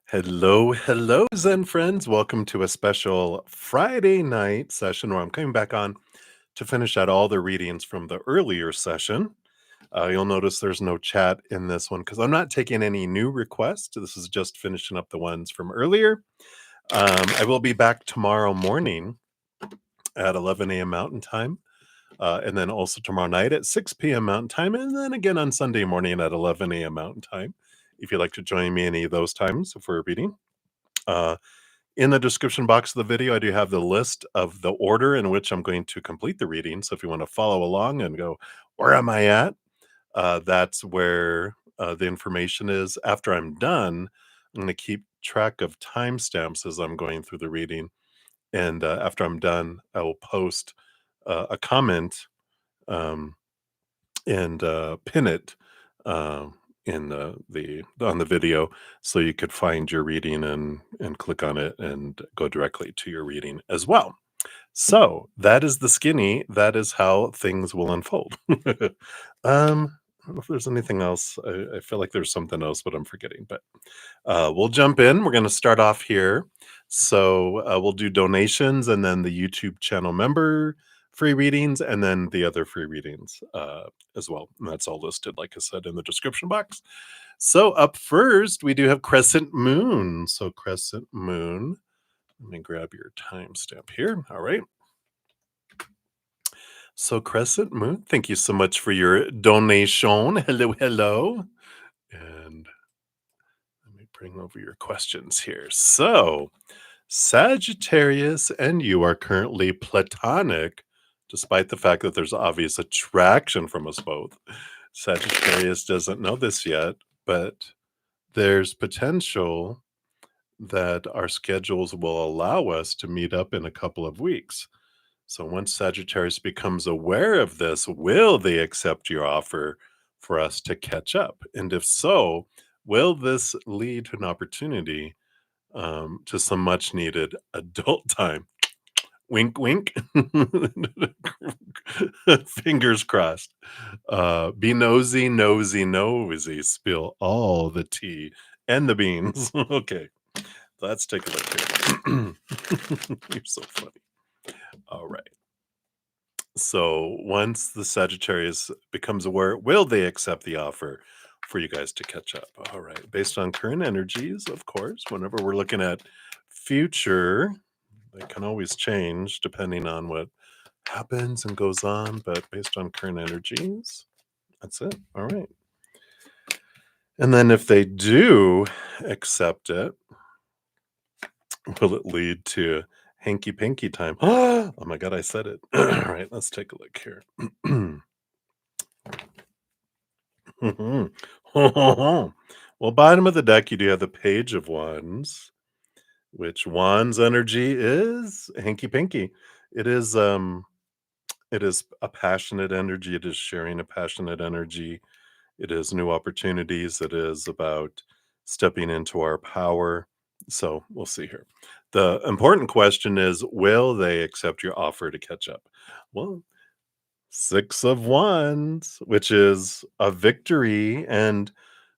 Hello, hello, Zen friends. Welcome to a special Friday night session where I'm coming back on to finish out all the readings from the earlier session. You'll notice there's no chat in this one because I'm not taking any new requests. This is just finishing up the ones from earlier. I will be back tomorrow morning at 11 a.m. Mountain Time, and then also tomorrow night at 6 p.m. Mountain Time, and then again on Sunday morning at 11 a.m. Mountain Time. If you'd like to join me any of those times for a reading. In the description box of the video, I do have the list of the order in which I'm going to complete the reading. So if you want to follow along and go, where am I at? That's where the information is. After I'm done, I'm going to keep track of timestamps as I'm going through the reading. And after I'm done, I will post a comment and pin it in on the video, so you could find your reading and click on it and go directly to your reading as well. So that is the skinny. That is how things will unfold. I don't know if there's anything else. I feel like there's something else, but I'm forgetting. But we'll jump in. We're going to start off here. So we'll do donations and then the YouTube channel member free readings and then the other free readings as well. And that's all listed, like I said, in the description box. So up first, we do have Crescent Moon. So Crescent Moon. Let me grab your timestamp here. All right. So Crescent Moon, thank you so much for your donation. Hello, hello. And let me bring over your questions here. So Sagittarius and you are currently platonic, despite the fact that there's obvious attraction from us both. Sagittarius doesn't know this yet, but there's potential that our schedules will allow us to meet up in a couple of weeks. So once Sagittarius becomes aware of this, will they accept your offer for us to catch up? And if so, will this lead to an opportunity to some much needed adult time? Wink, wink. Fingers crossed. Be nosy, nosy, nosy. Spill all the tea and the beans. Okay, let's take a look here. You're so funny. All right. So once the Sagittarius becomes aware, will they accept the offer for you guys to catch up? All right. Based on current energies, of course, whenever we're looking at future, they can always change depending on what happens and goes on, but based on current energies, that's it. All right. And then if they do accept it, will it lead to hanky panky time? Oh my God, I said it. All right, let's take a look here. Well, bottom of the deck, you do have the Page of Wands, which Wands energy is hanky panky. It is a passionate energy. It is sharing a passionate energy. It is new opportunities. It is about stepping into our power. So we'll see here. The important question is, will they accept your offer to catch up? Well, Six of Wands, which is a victory. And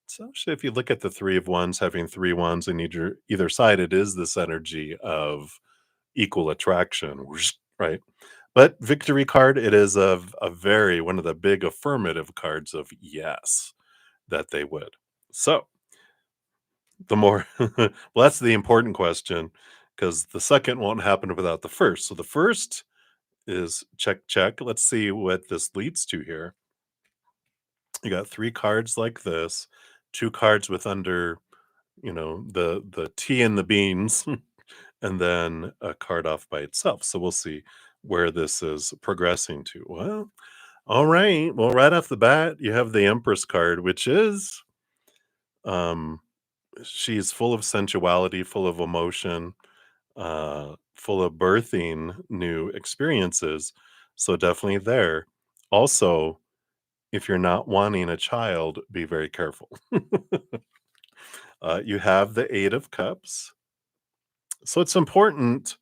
so actually, if you look at the Three of Wands, having three wands in either side, it is this energy of equal attraction, right? But victory card, it is a very one of the big affirmative cards of yes, that they would. So the more, well, that's the important question because the second won't happen without the first. So the first is check, check. Let's see what this leads to here. You got three cards like this, two cards with under, the tea and the beans, and then a card off by itself. So we'll see where this is progressing to. Well, all right. Well, right off the bat, you have the Empress card, which is um she's full of sensuality, full of emotion, full of birthing new experiences. So definitely there. Also, if you're not wanting a child, be very careful. You have the Eight of Cups. So it's important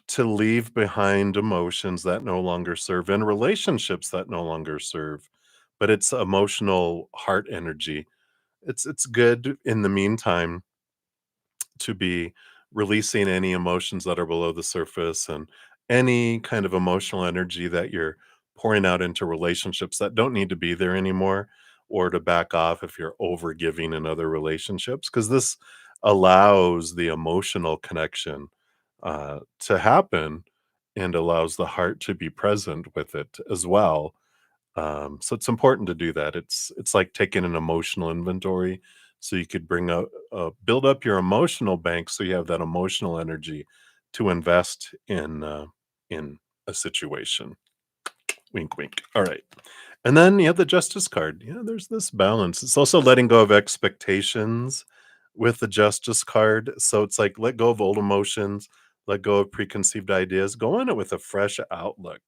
to leave behind emotions that no longer serve and relationships that no longer serve, but it's emotional heart energy. It's good in the meantime to be releasing any emotions that are below the surface and any kind of emotional energy that you're pouring out into relationships that don't need to be there anymore, or to back off if you're over giving in other relationships, because this allows the emotional connection to happen and allows the heart to be present with it as well. So it's important to do that. It's like taking an emotional inventory, so you could bring up, build up your emotional bank, so you have that emotional energy to invest in a situation. Wink, wink. All right, and then you have the Justice card. Yeah, there's this balance. It's also letting go of expectations with the Justice card. So it's like let go of old emotions, let go of preconceived ideas, go on it with a fresh outlook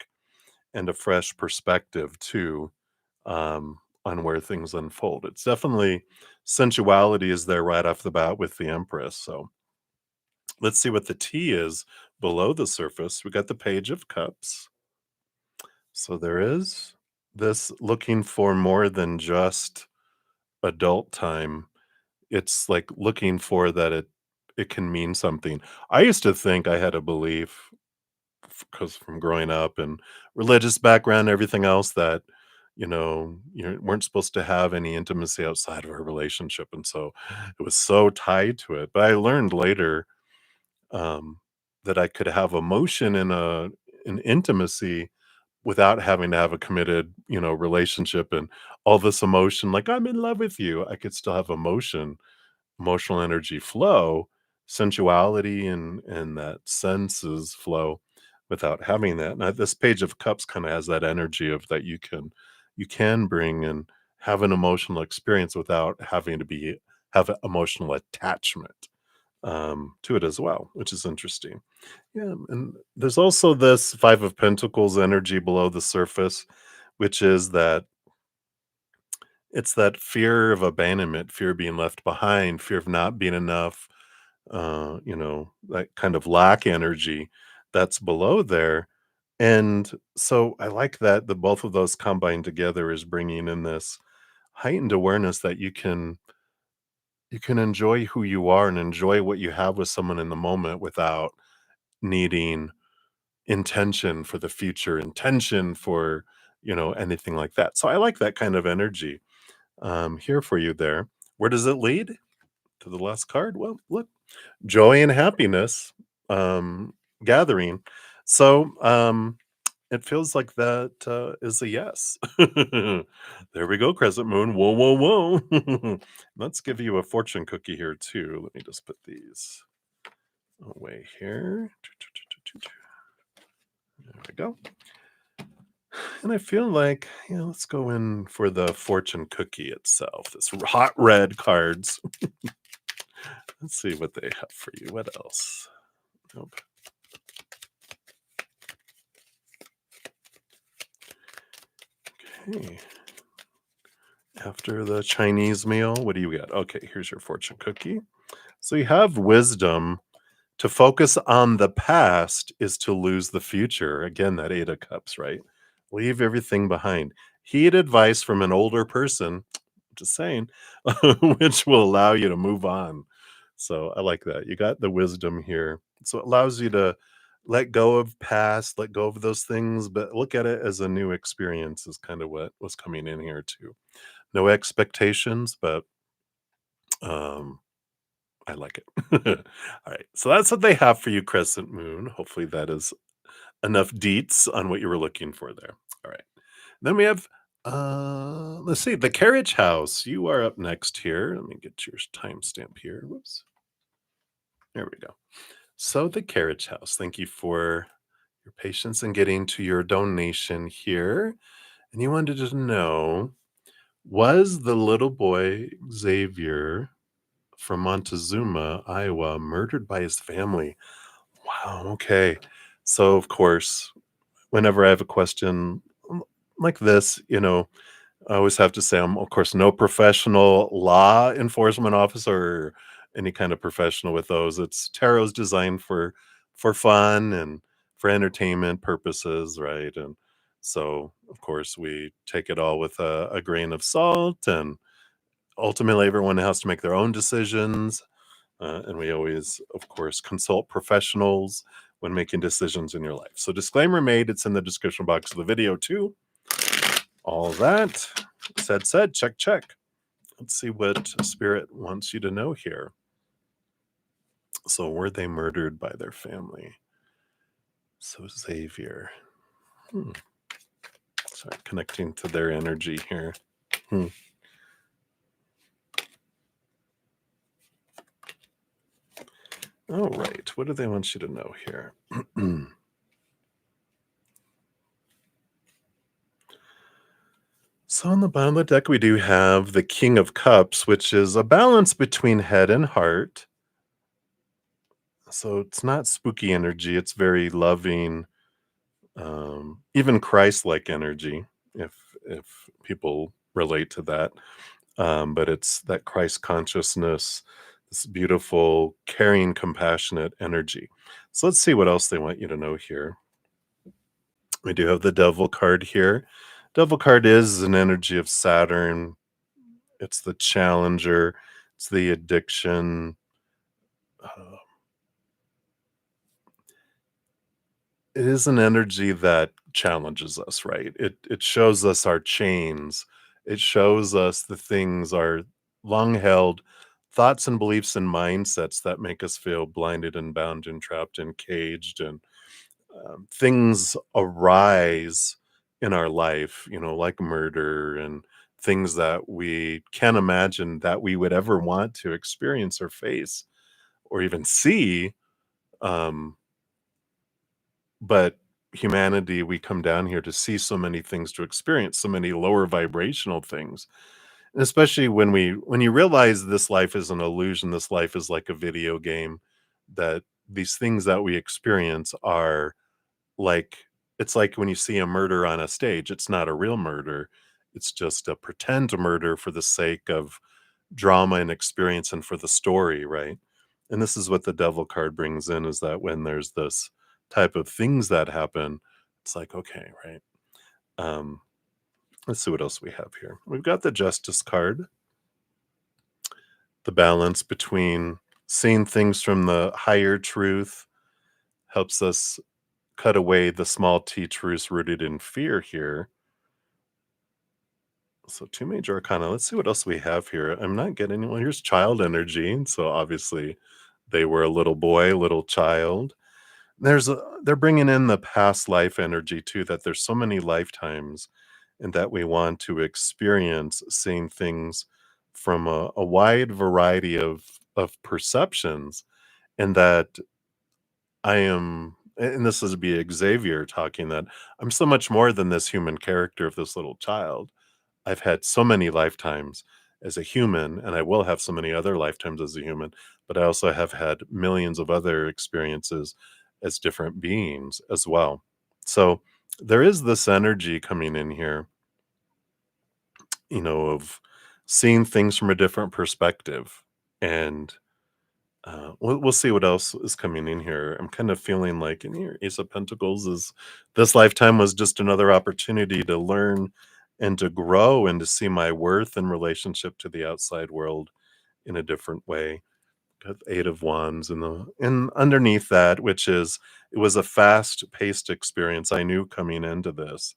and a fresh perspective too, on where things unfold. It's definitely sensuality is there right off the bat with the Empress. So let's see what the T is below the surface. We got the Page of Cups. So there is this looking for more than just adult time. It's like looking for that it can mean something. I used to think I had a belief because from growing up and religious background, everything else that you weren't supposed to have any intimacy outside of a relationship, and so it was so tied to it. But I learned later um, that I could have emotion in a in intimacy without having to have a committed relationship and all this emotion like I'm in love with you. I could still have emotional energy flow, sensuality, and that senses flow without having that. And this Page of Cups kind of has that energy of that you can bring and have an emotional experience without having to be have an emotional attachment to it as well, which is interesting. Yeah, and there's also this Five of Pentacles energy below the surface, which is that it's that fear of abandonment, fear of being left behind, fear of not being enough, that kind of lack energy that's below there. And so I like that the both of those combined together is bringing in this heightened awareness that you can enjoy who you are and enjoy what you have with someone in the moment without needing intention for the future, intention for, anything like that. So I like that kind of energy here for you there. Where does it lead? To the last card? Well, look, joy and happiness gathering. So it feels like that is a yes. There we go, Crescent Moon. Whoa, whoa, whoa. Let's give you a fortune cookie here, too. Let me just put these away here. There we go. And I feel like, let's go in for the fortune cookie itself. This hot red cards. Let's see what they have for you. What else? Nope. Okay. After the Chinese meal, what do you got? Okay, here's your fortune cookie. So you have wisdom. To focus on the past is to lose the future. Again, that Eight of Cups, right? Leave everything behind. Heed advice from an older person, just saying, which will allow you to move on. So I like that. You got the wisdom here. So it allows you to let go of past, let go of those things, but look at it as a new experience, is kind of what was coming in here too. No expectations, but um I like it. All right. So that's what they have for you, Crescent Moon. Hopefully that is enough deets on what you were looking for there. All right. Then we have let's see, the Carriage House. You are up next here. Let me get your timestamp here. Whoops. There we go. So the Carriage House. Thank you for your patience in getting to your donation here. And you wanted to know, was the little boy Xavier from Montezuma, Iowa, murdered by his family? Wow, okay. So, of course, whenever I have a question like this, I always have to say I'm, of course, no professional law enforcement officer or any kind of professional with those. It's tarot's designed for fun and for entertainment purposes, right? And so, of course, we take it all with a grain of salt, and ultimately, everyone has to make their own decisions. And we always, of course, consult professionals when making decisions in your life. So, disclaimer made, it's in the description box of the video, too. All that said, check, check. Let's see what Spirit wants you to know here. So, were they murdered by their family? So, Xavier. Sorry, connecting to their energy here. Hmm. All right. What do they want you to know here? So, on the bottom of the deck, we do have the King of Cups, which is a balance between head and heart. So, it's not spooky energy, it's very loving, even Christ-like energy, if people relate to that. But it's that Christ consciousness, this beautiful, caring, compassionate energy. So let's see what else they want you to know here. We do have the Devil card here. Devil card is an energy of Saturn. It's the challenger. It's the addiction. Uh, it is an energy that challenges us, right? It shows us our chains. It shows us the things, our long held thoughts and beliefs and mindsets that make us feel blinded and bound and trapped and caged. And things arise in our life, like murder and things that we can't imagine that we would ever want to experience or face or even see. Um, but humanity, we come down here to see so many things, to experience so many lower vibrational things. And especially when you realize this life is an illusion, this life is like a video game, that these things that we experience are like, it's like when you see a murder on a stage, it's not a real murder. It's just a pretend murder for the sake of drama and experience and for the story, right? And this is what the devil card brings in, is that when there's this type of things that happen, it's like, okay, right? Um, let's see what else we have here. We've got the justice card, the balance between seeing things from the higher truth helps us cut away the small t truths rooted in fear here. So two major arcana. Let's see what else we have here. I'm not getting, well, here's child energy. So obviously they were a little boy, little child. They're bringing in the past life energy too, that there's so many lifetimes and that we want to experience seeing things from a wide variety of perceptions, and that I am, and this is be Xavier talking, that I'm so much more than this human character of this little child. I've had so many lifetimes as a human, and I will have so many other lifetimes as a human, but I also have had millions of other experiences as different beings as well. So there is this energy coming in here, of seeing things from a different perspective. And we'll see what else is coming in here. I'm kind of feeling like in here, Ace of Pentacles is, this lifetime was just another opportunity to learn and to grow and to see my worth in relationship to the outside world in a different way. Got the Eight of Wands and underneath that, which is, it was a fast paced experience. I knew coming into this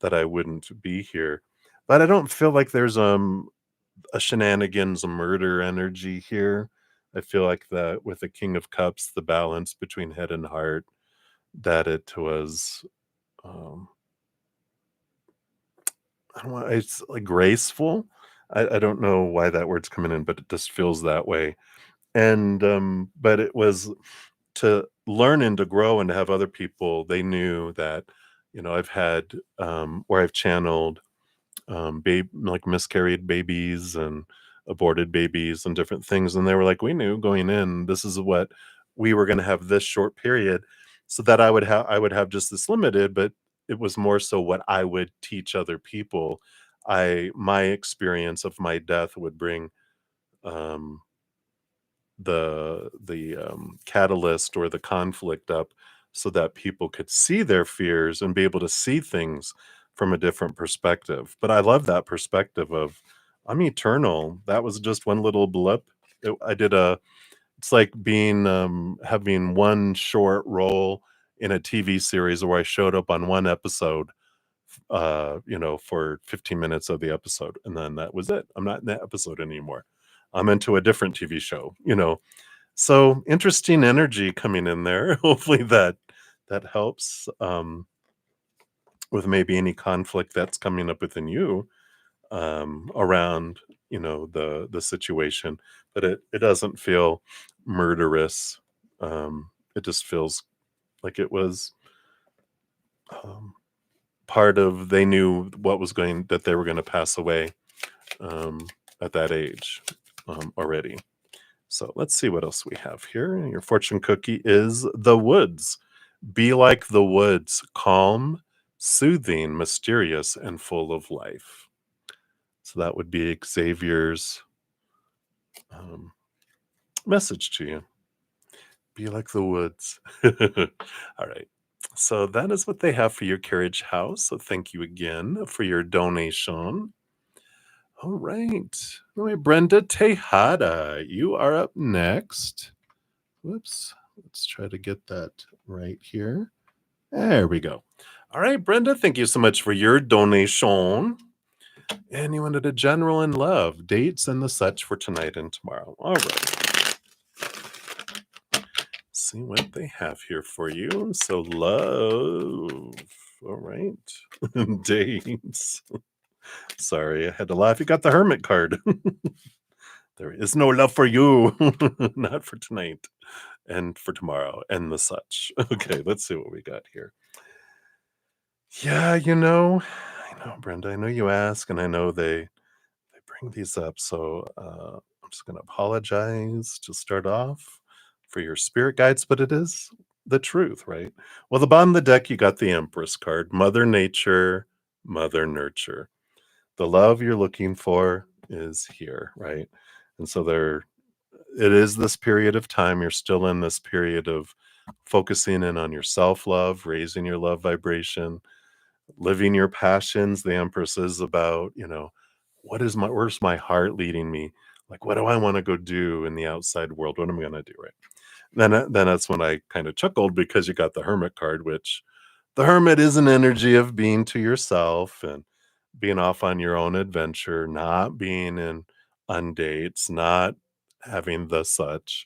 that I wouldn't be here, but I don't feel like there's a shenanigans, a murder energy here. I feel like that with the King of Cups, the balance between head and heart, that it was, um, I don't want, it's like graceful. I don't know why that word's coming in, but it just feels that way. And, but it was to learn and to grow and to have other people, they knew that, I've had, where I've channeled like miscarried babies and aborted babies and different things, and they were like, we knew going in, this is what we were going to have, this short period, so that I would have just this limited, but it was more so what I would teach other people. my experience of my death would bring um, the catalyst or the conflict up so that people could see their fears and be able to see things from a different perspective. But I love that perspective of I'm eternal. That was just one little blip. I did a it's like being having one short role in a TV series where I showed up on one episode for 15 minutes of the episode and then that was it. I'm not in that episode anymore. I'm into a different TV show. So interesting energy coming in there. Hopefully that helps with maybe any conflict that's coming up within you around the situation, but it doesn't feel murderous. It just feels like it was um, part of they knew what was going that they were going to pass away um, at that age already. So let's see what else we have here. Your fortune cookie is the woods. Be like the woods, calm, soothing, mysterious, and full of life. So that would be Xavier's um, message to you. Be like the woods. All right. So that is what they have for your Carriage House. So thank you again for your donation. All right. All right, Brenda Tejada, you are up next. Whoops. Let's try to get that right here. There we go. All right, Brenda, thank you so much for your donation. And you wanted a general and love, dates and the such for tonight and tomorrow. All right. See what they have here for you. So love. All right. Dates. Sorry, I had to laugh. You got the hermit card. There is no love for you. Not for tonight and for tomorrow and the such. Okay, let's see what we got here. Yeah, I know, Brenda. I know you ask, and I know they bring these up. So I'm just going to apologize to start off for your spirit guides, but it is the truth, right? Well, the bottom of the deck, you got the Empress card, Mother Nature, Mother Nurture. The love you're looking for is here, right? And so it is this period of time. You're still in this period of focusing in on your self love, raising your love vibration, living your passions. The Empress is about, where's my heart leading me? Like, what do I want to go do in the outside world? What am I going to do? Right. Then that's when I kind of chuckled because you got the Hermit card, which the Hermit is an energy of being to yourself and being off on your own adventure, not being in on dates, not having the such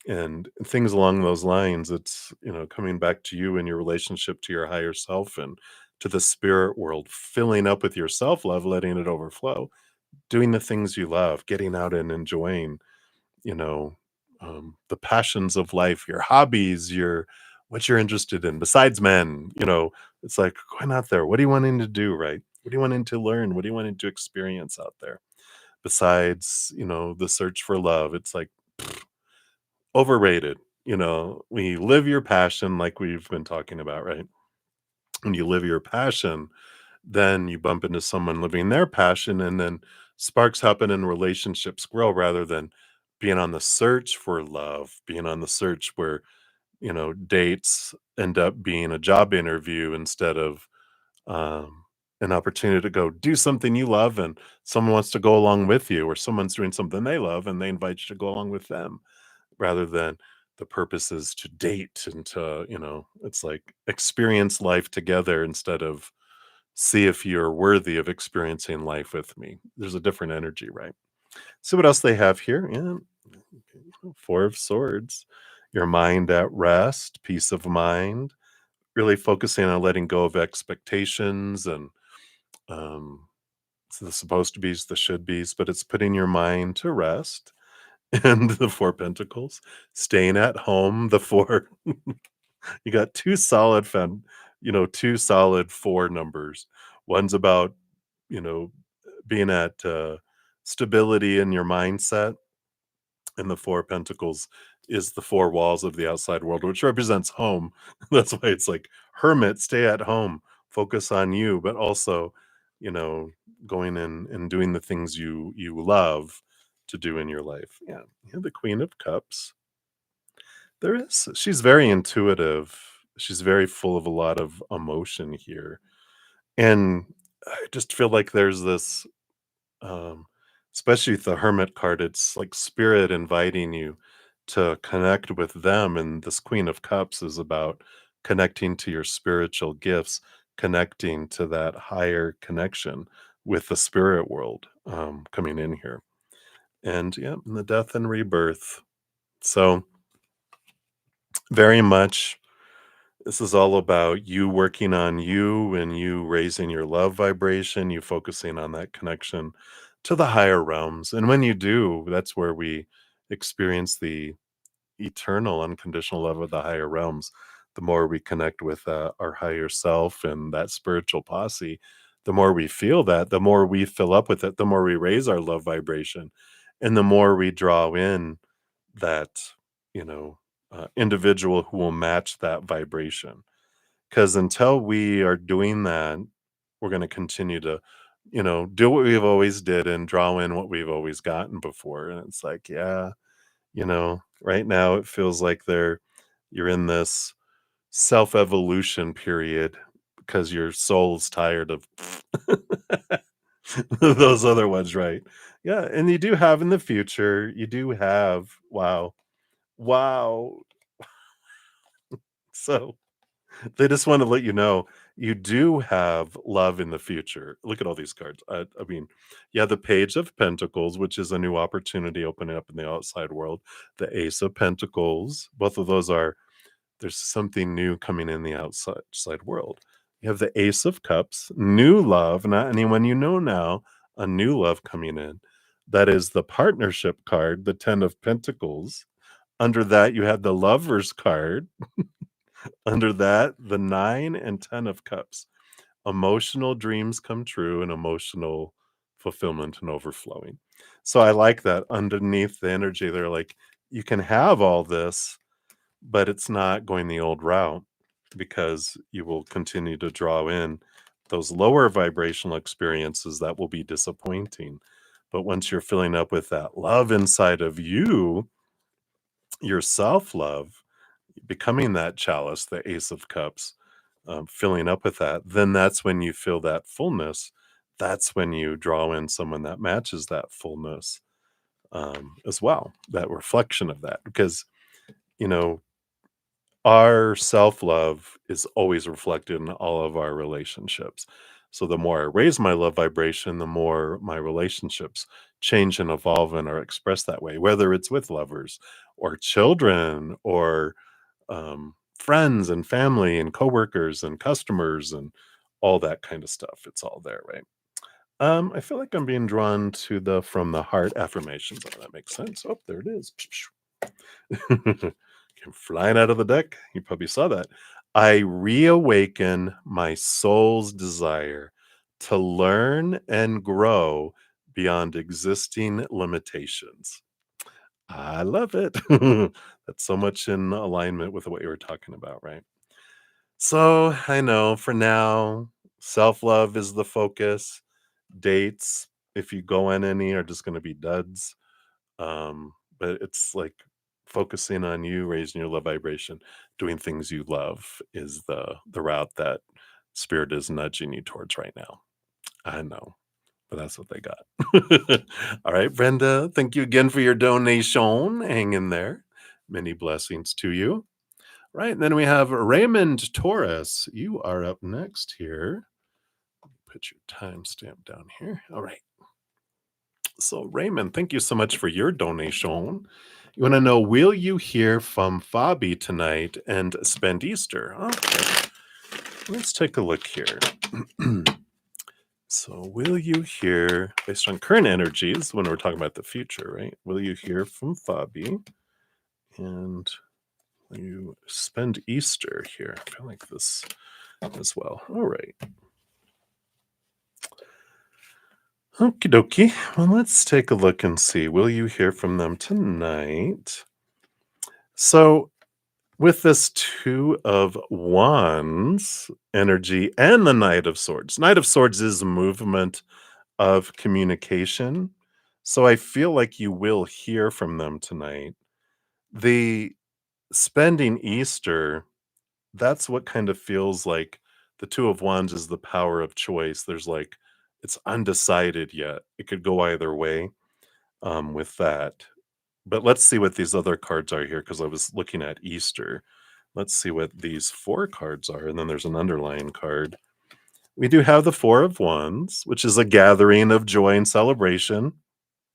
and things along those lines. It's coming back to you and your relationship to your higher self and to the spirit world, filling up with your self-love, letting it overflow, doing the things you love, getting out and enjoying you know the passions of life, your hobbies, your what you're interested in besides men. It's like going out there. What are you wanting to do, right? What are you wanting to learn? What are you wanting to experience out there besides the search for love? It's like overrated. When you live your passion, like we've been talking about, right? When you live your passion, then you bump into someone living their passion, and then sparks happen and relationships grow rather than being on the search for love, being on the search where, dates end up being a job interview instead of an opportunity to go do something you love and someone wants to go along with you, or someone's doing something they love and they invite you to go along with them rather than the purpose is to date and to, it's like experience life together instead of see if you're worthy of experiencing life with me. There's a different energy, right? So what else they have here? Yeah, Four of Swords. Your mind at rest, peace of mind, really focusing on letting go of expectations and um, it's the supposed to be's, the should be's, but it's putting your mind to rest. And the Four Pentacles, staying at home. The four, you got two solid four numbers. One's about, you know, being at stability in your mindset, and the Four Pentacles is the four walls of the outside world, which represents home. That's why it's like hermit, stay at home, focus on you, but also you know, going in and doing the things you love to do in your life. Yeah, yeah, the Queen of Cups. There is. She's very intuitive. She's very full of a lot of emotion here. And I just feel like there's this, um, especially with the Hermit card, it's like spirit inviting you to connect with them. And this Queen of Cups is about connecting to your spiritual gifts, connecting to that higher connection with the spirit world, coming in here. And yeah, and the death and rebirth. So, very much this is all about you working on you and you raising your love vibration, you focusing on that connection to the higher realms. And when you do, that's where we experience the eternal unconditional love of the higher realms. The more we connect with our higher self and that spiritual posse, the more we feel that, the more we fill up with it, the more we raise our love vibration, and the more we draw in that, you know, individual who will match that vibration. Because until we are doing that, we're going to continue to, do what we've always did and draw in what we've always gotten before. And it's like, yeah, right now it feels like you're in this self-evolution period because your soul's tired of those other ones, right? Yeah, and you do have in the future, you do have wow. Wow. So they just want to let you know you do have love in the future. Look at all these cards. I mean, yeah, the Page of Pentacles, which is a new opportunity opening up in the outside world. The Ace of Pentacles, both of those are there's something new coming in the outside world. You have the Ace of Cups, new love, not anyone you know now, a new love coming in. That is the partnership card, the 10 of Pentacles. Under that, you have the Lovers card. Under that, the 9 and 10 of Cups. Emotional dreams come true and emotional fulfillment and overflowing. So I like that underneath the energy, they're like, you can have all this, but it's not going the old route because you will continue to draw in those lower vibrational experiences that will be disappointing. But once you're filling up with that love inside of you, your self love, becoming that chalice, the Ace of Cups, filling up with that, then that's when you feel that fullness. That's when you draw in someone that matches that fullness, as well, that reflection of that. Because, you know, our self love is always reflected in all of our relationships. So the more I raise my love vibration, the more my relationships change and evolve and are expressed that way, whether it's with lovers or children or friends and family and coworkers and customers and all that kind of stuff. It's all there, right? I feel like I'm being drawn to the from the heart affirmations. Oh, that makes sense. Oh, there it is. Came flying out of the deck. You probably saw that. I reawaken my soul's desire to learn and grow beyond existing limitations. I love it. That's so much in alignment with what you were talking about, right? So I know for now, self love is the focus. Dates, if you go on any, are just going to be duds. But it's like focusing on you, raising your love vibration, doing things you love is the route that spirit is nudging you towards right now. I know, but that's what they got. All right, Brenda, thank you again for your donation. Hang in there. Many blessings to you. Right, and then we have Raymond Torres. You are up next here. Put your timestamp down here. All right. So, Raymond, thank you so much for your donation. You want to know, will you hear from Fabi tonight and spend Easter? Okay. Let's take a look here. So, will you hear, based on current energies, when we're talking about the future, right? Will you hear from Fabi and will you spend Easter here? I feel like this as well. All right. Okie dokie. Well, let's take a look and see. Will you hear from them tonight? So, with this Two of Wands energy and the Knight of Swords. Knight of Swords is movement of communication. So I feel like you will hear from them tonight. The spending Easter, that's what kind of feels like the Two of Wands is the power of choice. There's like, it's undecided yet. It could go either way with that. But let's see what these other cards are here because I was looking at Easter. Let's see what these four cards are. And then there's an underlying card. We do have the Four of Wands, which is a gathering of joy and celebration,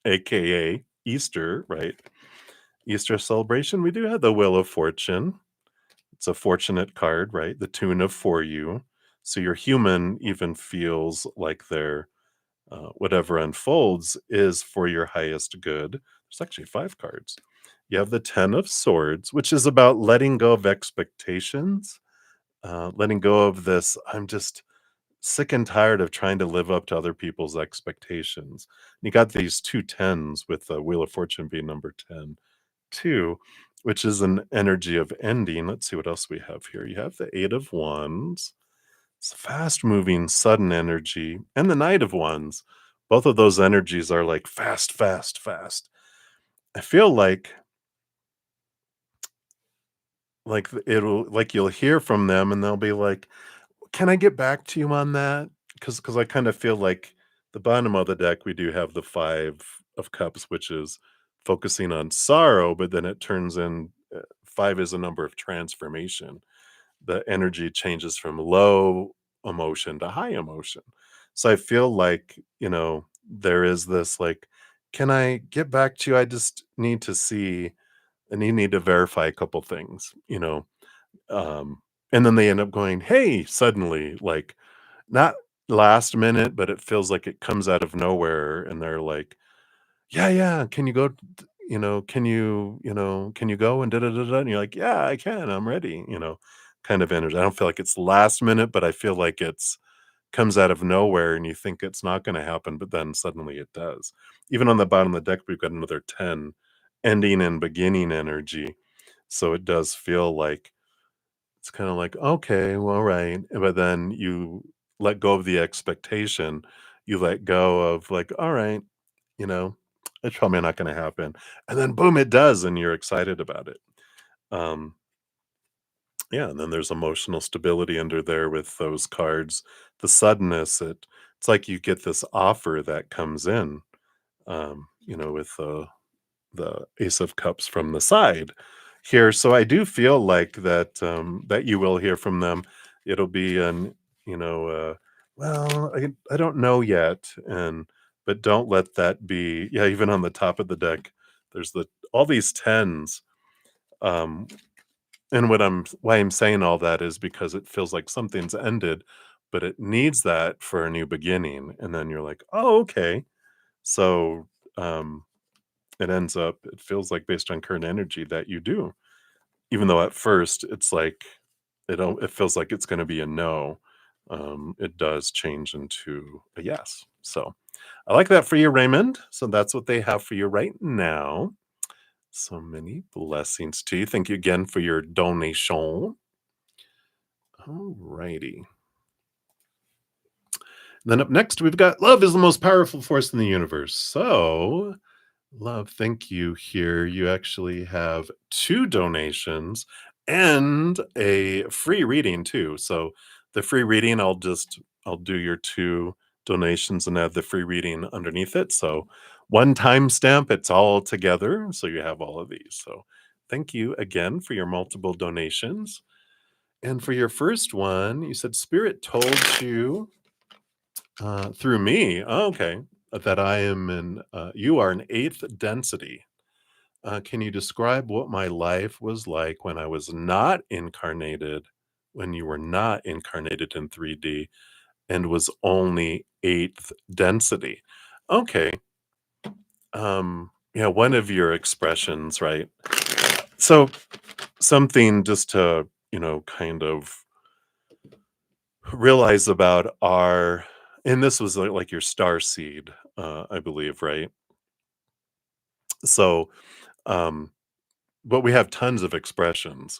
aka Easter, right? Easter celebration. We do have the Wheel of Fortune. It's a fortunate card, right? The tune of for you. So your human even feels like their whatever unfolds is for your highest good. There's actually five cards. You have the Ten of Swords, which is about letting go of expectations, letting go of this. I'm just sick and tired of trying to live up to other people's expectations. You got these two tens with the Wheel of Fortune being number 10, too, which is an energy of ending. Let's see what else we have here. You have the Eight of Wands. It's fast moving, sudden energy, and the Knight of Wands. Both of those energies are like fast, fast, fast. I feel it'll like you'll hear from them and they'll be like, "Can I get back to you on that?" Because I kind of feel like the bottom of the deck we do have the Five of Cups, which is focusing on sorrow, but then it turns in five is a number of transformation. The energy changes from low emotion to high emotion. So I feel like, there is this like, can I get back to you? I just need to see and you need to verify a couple things, um, and then they end up going, hey, suddenly, like not last minute, but it feels like it comes out of nowhere. And they're like, yeah, yeah, can you go? Can you go and da da da da? And you're like, yeah, I can, I'm ready, kind of energy. I don't feel like it's last minute, but I feel like it's comes out of nowhere and you think it's not going to happen, but then suddenly it does. Even on the bottom of the deck, we've got another 10 ending and beginning energy. So it does feel like it's kind of like, okay, well, right. But then you let go of the expectation. You let go of like, all right, you know, it's probably not going to happen. And then boom, it does. And you're excited about it. Um, yeah. And then there's emotional stability under there with those cards. The suddenness, it's like you get this offer that comes in, with the Ace of Cups from the side here. So I do feel like that you will hear from them. It'll be an, you know, well, I don't know yet. But don't let that be, yeah, even on the top of the deck, there's all these tens. Um, and why I'm saying all that is because it feels like something's ended, but it needs that for a new beginning. And then you're like, oh, okay. So, um, it feels like based on current energy that you do, even though at first it's like it feels like it's going to be a no. It does change into a yes. So I like that for you, Raymond. So that's what they have for you right now. So many blessings to you. Thank you again for your donation. All righty. Then up next, we've got love is the most powerful force in the universe. So love, thank you. Here, you actually have two donations and a free reading too. So, the free reading, I'll do your two donations and add the free reading underneath it. So, one timestamp, it's all together. So, you have all of these. So, thank you again for your multiple donations. And for your first one, you said Spirit told you through me. Oh, okay. That I am you are an eighth density. Can you describe what my life was like when I was not incarnated, when you were not incarnated in 3D and was only eighth density? Okay. Yeah, one of your expressions, right? So something just to, kind of realize about and this was like your star seed, I believe, right? So, um, but we have tons of expressions.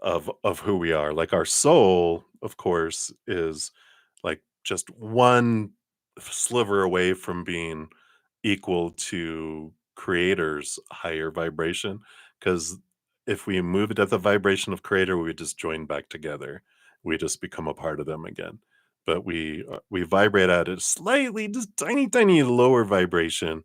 of who we are. Like our soul, of course, is like just one sliver away from being equal to creator's higher vibration. Because if we move it at the vibration of creator, we just join back together. We just become a part of them again. But we vibrate at a slightly, just tiny, tiny lower vibration,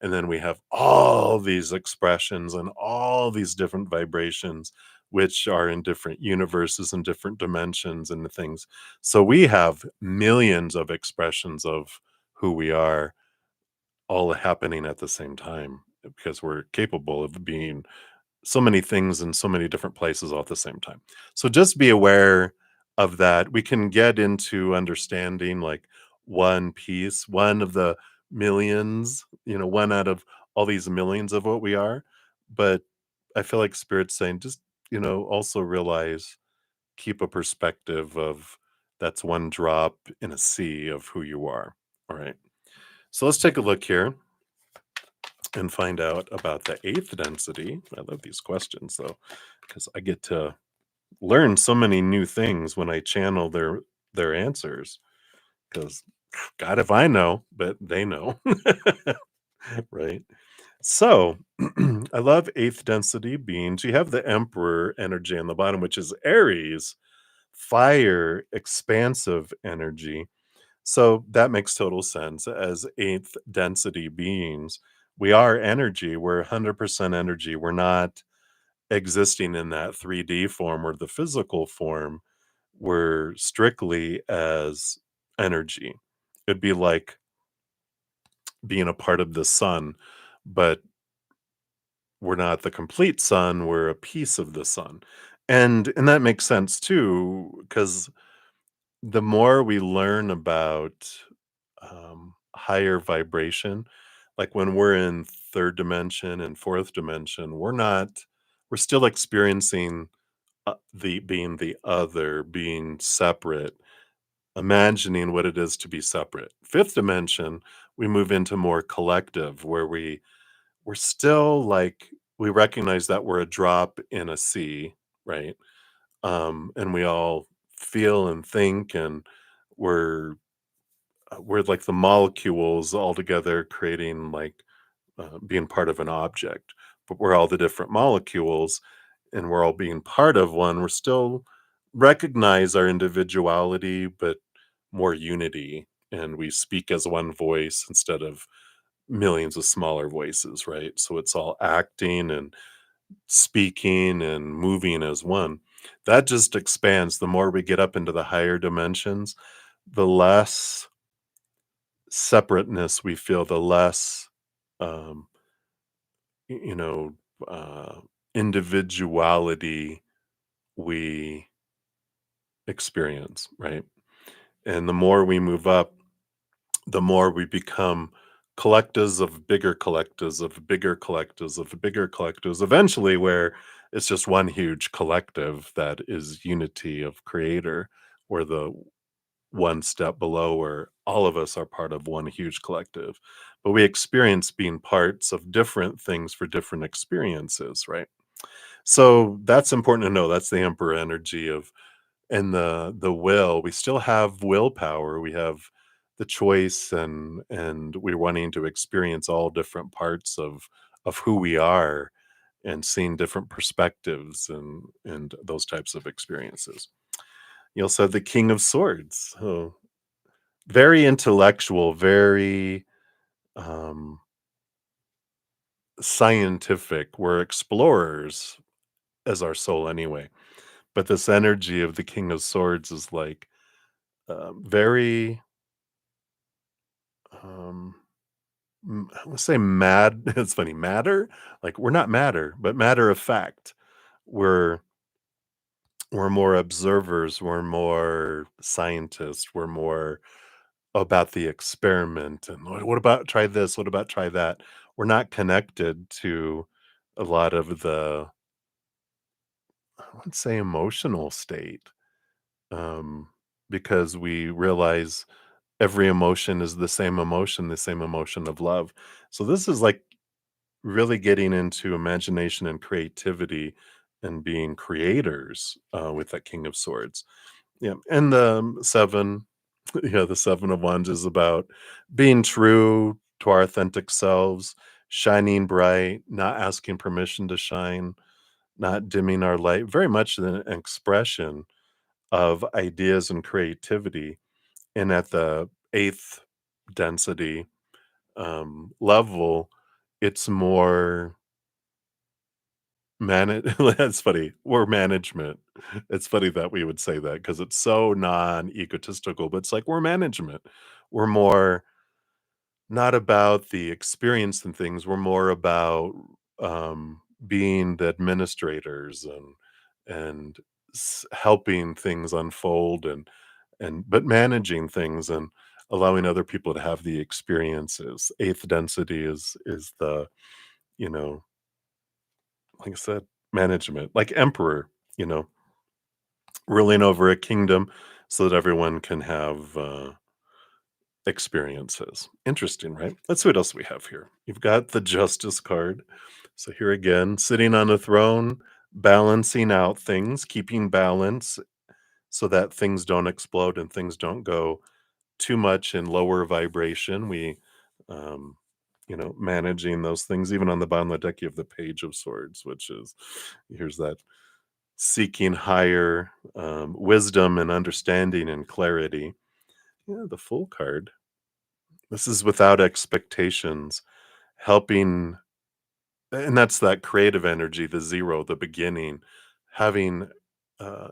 and then we have all these expressions and all these different vibrations, which are in different universes and different dimensions and the things. So we have millions of expressions of who we are all happening at the same time because we're capable of being so many things in so many different places all at the same time. So just be aware of that. We can get into understanding like one piece, one of the millions, one out of all these millions of what we are. But I feel like Spirit's saying just, also realize, keep a perspective of that's one drop in a sea of who you are. All right. So let's take a look here and find out about the eighth density. I love these questions though, because I get to learn so many new things when I channel their answers. Because God, if I know, but they know, right? So I love eighth density beings. You have the Emperor energy on the bottom, which is Aries, fire, expansive energy. So that makes total sense. As eighth density beings, we are energy. We're 100% energy. We're not existing in that 3D form or the physical form. We're strictly as energy. It'd be like being a part of the sun, but we're not the complete sun. We're a piece of the sun. And that makes sense too, because the more we learn about higher vibration, like when we're in third dimension and fourth dimension, we're still experiencing the being the other, being separate, imagining what it is to be separate. Fifth dimension, we move into more collective, where we're still like we recognize that we're a drop in a sea, right? And we all feel and think, and we're we're like the molecules all together creating like being part of an object, but we're all the different molecules and we're all being part of one. We're still recognize our individuality, but more unity. And we speak as one voice instead of millions of smaller voices, right? So it's all acting and speaking and moving as one. That just expands. The more we get up into the higher dimensions, the less separateness we feel, the less um, y- you know uh, individuality we experience, right? And the more we move up, the more we become collectors of bigger collectors of bigger collectors of bigger collectors, eventually where it's just one huge collective that is unity of creator, or the one step below where all of us are part of one huge collective. But we experience being parts of different things for different experiences, right? So that's important to know. That's the emperor energy of, and the will. We still have willpower. We have the choice, and we're wanting to experience all different parts of who we are, and seeing different perspectives and those types of experiences. You also have the king of swords. So very intellectual, very um scientific. We're explorers as our soul anyway. But this energy of the king of swords is like very um let's say mad. It's funny, matter, like we're not matter, but matter of fact. We're we're more observers, we're more scientists, we're more about the experiment, and what about try this, what about try that. We're not connected to a lot of the, I would say, emotional state, um, because we realize every emotion is the same emotion of love. So this is like really getting into imagination and creativity and being creators with that King of Swords. Yeah, and the 7, yeah, the 7 of Wands is about being true to our authentic selves, shining bright, not asking permission to shine, not dimming our light, very much an expression of ideas and creativity. And at the 8th density level, it's more that's funny. We're management. It's funny that we would say that because it's so non-egotistical, but it's like we're management. We're more not about the experience and things. We're more about being the administrators and helping things unfold and but managing things and allowing other people to have the experiences. Eighth density is the, you know, like I said, management, like emperor, you know, ruling over a kingdom so that everyone can have experiences. Interesting, right? Let's see what else we have here. You've got the Justice card. So here again, sitting on a throne, balancing out things, keeping balance so that things don't explode and things don't go too much in lower vibration. Um, managing those things. Even on the bottom of the deck, you have the Page of Swords, which is here's that seeking higher wisdom and understanding and clarity. Yeah, the Full card. This is without expectations, helping, and that's that creative energy, the zero, the beginning, having,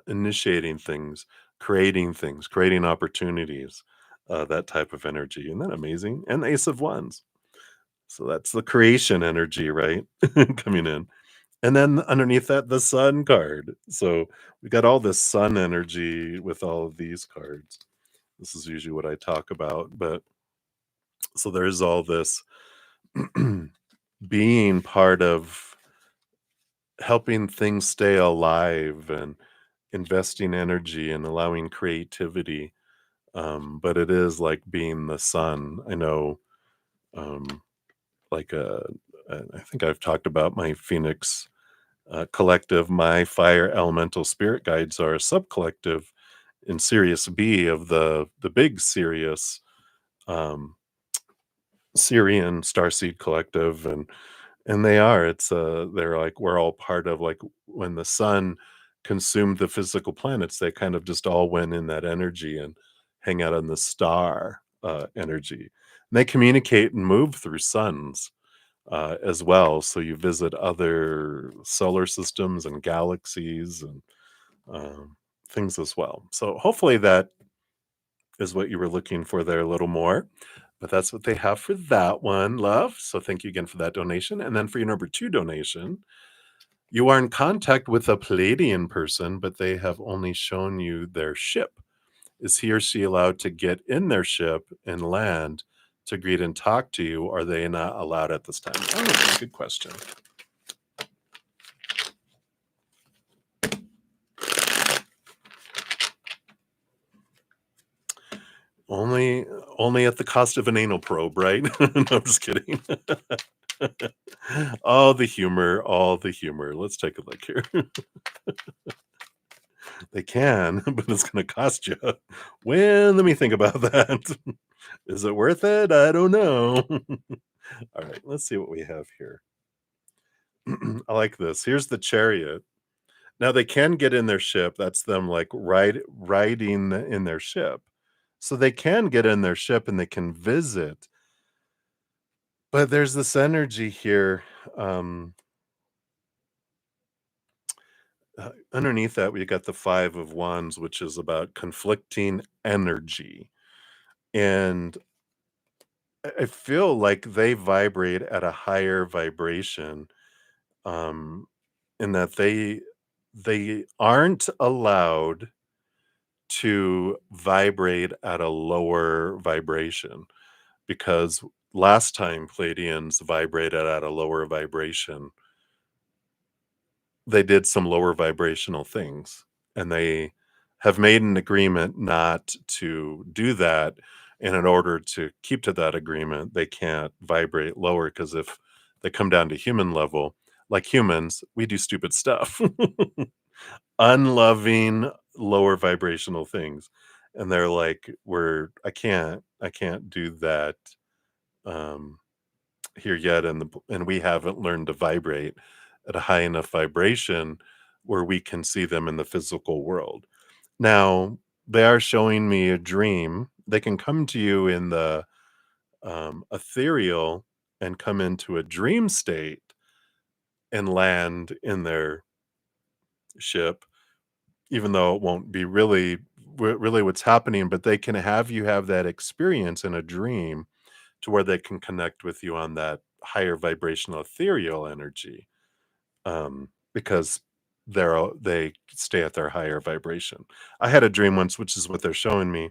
initiating things, creating opportunities, that type of energy. Isn't that amazing? And Ace of Wands. So that's the creation energy, right? Coming in. And then underneath that, the Sun card. So we got all this sun energy with all of these cards. This is usually what I talk about. But so there's all this being part of helping things stay alive and investing energy and allowing creativity. But it is like being the sun. I know, um, like I think I've talked about my Phoenix collective. My fire elemental spirit guides are a sub collective in Sirius B of the big Sirius um, Syrian Starseed collective, and they are. It's they're like we're all part of like when the sun consumed the physical planets, they kind of just all went in that energy and hang out in the star energy. And they communicate and move through suns as well. So you visit other solar systems and galaxies and um, things as well. So hopefully that is what you were looking for there a little more. But that's what they have for that one, love. So thank you again for that donation. And then for your number 2 donation, you are in contact with a Palladian person, but they have only shown you their ship. Is he or she allowed to get in their ship and land to greet and talk to you? Or are they not allowed at this time? Oh, good question. Only only at the cost of an anal probe, right? No, I'm just kidding. All the humor, all the humor. Let's take a look here. They can, but it's gonna cost you. Well, let me think about that. Is it worth it? I don't know. All right, let's see what we have here. I like this. Here's the Chariot. Now they can get in their ship. That's them like riding in their ship. So they can get in their ship and they can visit. But there's this energy here. Um, Underneath that, we got the Five of Wands, which is about conflicting energy. And I feel like they vibrate at a higher vibration, um, in that they aren't allowed to vibrate at a lower vibration because last time Pleiadians vibrated at a lower vibration, they did some lower vibrational things, and they have made an agreement not to do that, and in order to keep to that agreement, they can't vibrate lower because if they come down to human level, like humans, we do stupid stuff. Unloving, lower vibrational things. And they're like, I can't do that um here yet, and we haven't learned to vibrate at a high enough vibration where we can see them in the physical world. Now, they are showing me a dream. They can come to you in the ethereal and come into a dream state and land in their ship, even though it won't be really what's happening, but they can have you have that experience in a dream to where they can connect with you on that higher vibrational ethereal energy, because they stay at their higher vibration. I had a dream once, which is what they're showing me,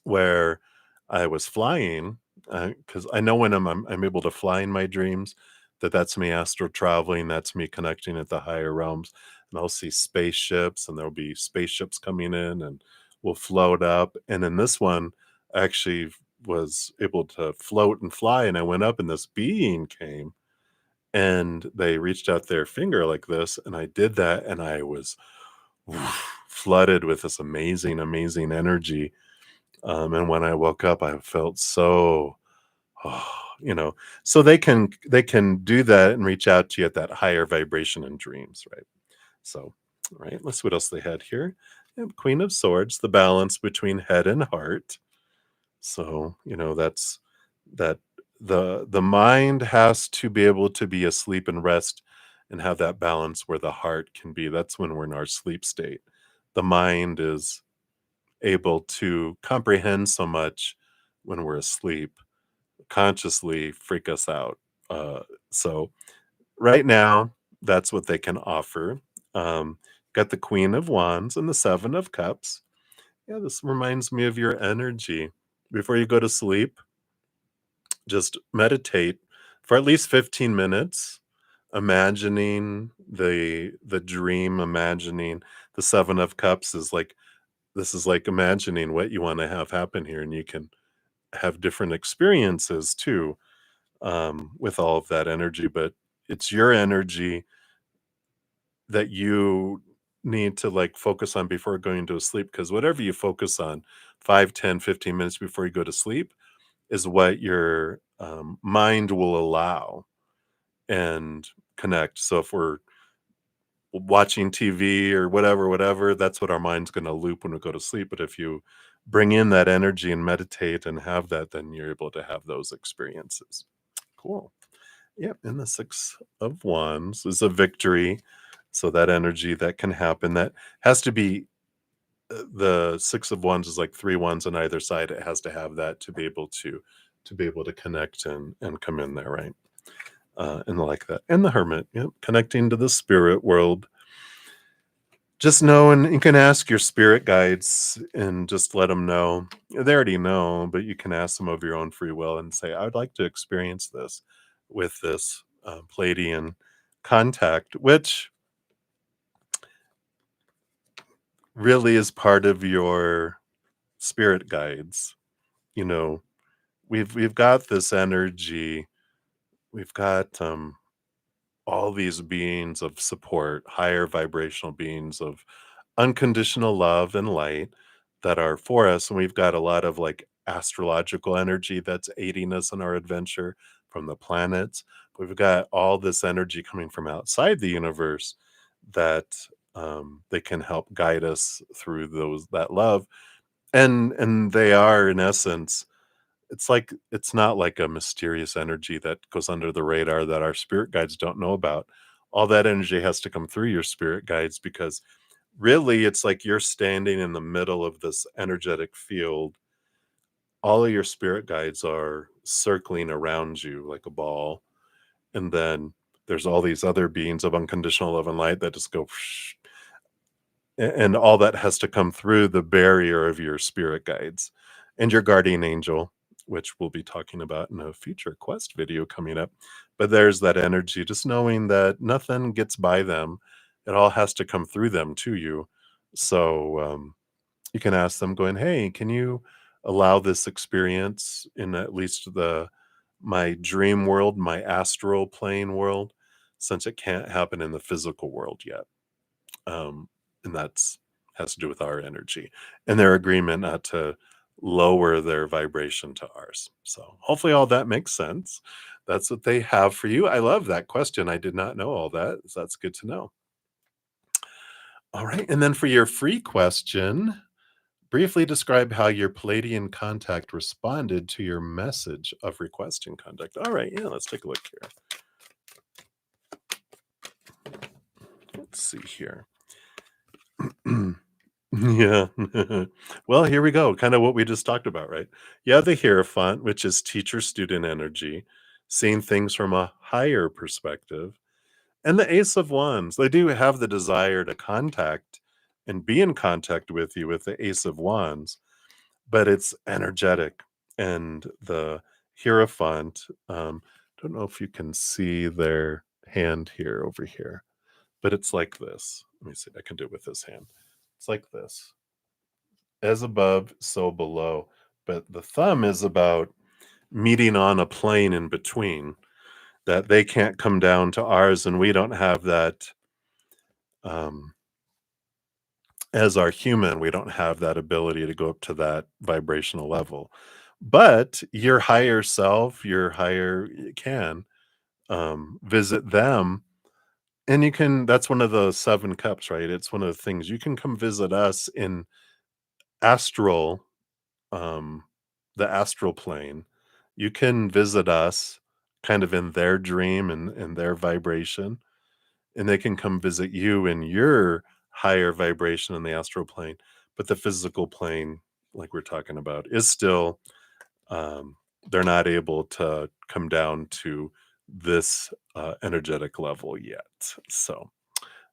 where I was flying, because I know when I'm able to fly in my dreams, that's me astral traveling, that's me connecting at the higher realms, and I'll see spaceships, and there'll be spaceships coming in, and we'll float up. And in this one, I actually was able to float and fly, and I went up, and this being came, and they reached out their finger like this, and I did that, and I was flooded with this amazing, amazing energy, and when I woke up, I felt so, oh, so they can do that and reach out to you at that higher vibration in dreams, right? So, right, let's see what else they had here. Queen of Swords, the balance between head and heart. So, that's that the mind has to be able to be asleep and rest and have that balance where the heart can be. That's when we're in our sleep state. The mind is able to comprehend so much when we're asleep, consciously freak us out. So right now, that's what they can offer. Um, got the Queen of Wands and the Seven of Cups. Yeah, this reminds me of your energy. Before you go to sleep, just meditate for at least 15 minutes, imagining the dream, imagining the Seven of Cups is like this is like imagining what you want to have happen here, and you can have different experiences too, with all of that energy. But it's your energy that you need to like focus on before going to sleep, because whatever you focus on 5, 10, 15 minutes before you go to sleep is what your mind will allow and connect. So if we're watching TV or whatever, that's what our mind's going to loop when we go to sleep. But if you bring in that energy and meditate and have that, then you're able to have those experiences. Cool. Yep. And the Six of Wands is a victory. So that energy that can happen, that has to be the Six of Wands is like three wands on either side. It has to have that to be able to connect and come in there, right? And like that. And the Hermit, yep, connecting to the spirit world. Just know, and you can ask your spirit guides and just let them know. They already know, but you can ask them of your own free will and say, I would like to experience this with this Pleiadian contact, which really is part of your spirit guides. You know, we've got this energy, we've got all these beings of support, higher vibrational beings of unconditional love and light that are for us. And we've got a lot of like astrological energy that's aiding us in our adventure from the planets. We've got all this energy coming from outside the universe that they can help guide us through that love. And they are, in essence, it's not like a mysterious energy that goes under the radar that our spirit guides don't know about. All that energy has to come through your spirit guides, because really it's like you're standing in the middle of this energetic field. All of your spirit guides are circling around you like a ball, and then there's all these other beings of unconditional love and light that just go and all that has to come through the barrier of your spirit guides and your guardian angel, which we'll be talking about in a future quest video coming up. But there's that energy, just knowing that nothing gets by them. It all has to come through them to you. So you can ask them going, hey, can you allow this experience in at least my dream world, my astral plane world? since it can't happen in the physical world yet. And that's has to do with our energy and their agreement not to lower their vibration to ours. So hopefully all that makes sense. That's what they have for you. I love that question. I did not know all that. So that's good to know. All right. And then for your free question, briefly describe how your Palladian contact responded to your message of requesting contact. All right. Yeah. Let's take a look here. Let's see here. Yeah. Well, here we go. Kind of what we just talked about, right? Yeah, the Hierophant, which is teacher student energy, seeing things from a higher perspective. And the Ace of Wands, they do have the desire to contact and be in contact with you with the Ace of Wands, but it's energetic. And the Hierophant, don't know if you can see their hand here over here, but it's like this. Let me see. I can do it with this hand. It's like this. As above, so below. But the thumb is about meeting on a plane in between, that they can't come down to ours, and we don't have that. Um, as our human, we don't have that ability to go up to that vibrational level. But your higher self, your higher can visit them. And you can, that's one of the 7 cups, right? It's one of the things you can come visit us in astral, um, the astral plane. You can visit us kind of in their dream and their vibration, and they can come visit you in your higher vibration in the astral plane. But the physical plane, like we're talking about, is still, um, they're not able to come down to this energetic level yet. So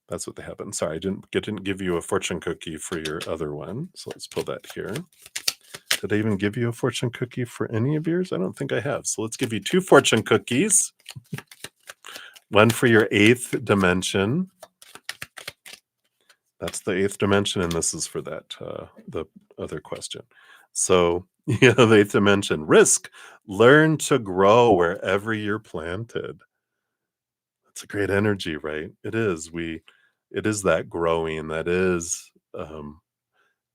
that's what they happen. Sorry, I didn't give you a fortune cookie for your other one. So let's pull that here. Did I even give you a fortune cookie for any of yours? I don't think I have. So let's give you 2 fortune cookies. One for your 8th dimension. That's the 8th dimension, and this is for that, the other question. So, yeah, the 8th dimension. Risk. Learn to grow wherever you're planted. That's a great energy, right? It is. It is that growing, that is,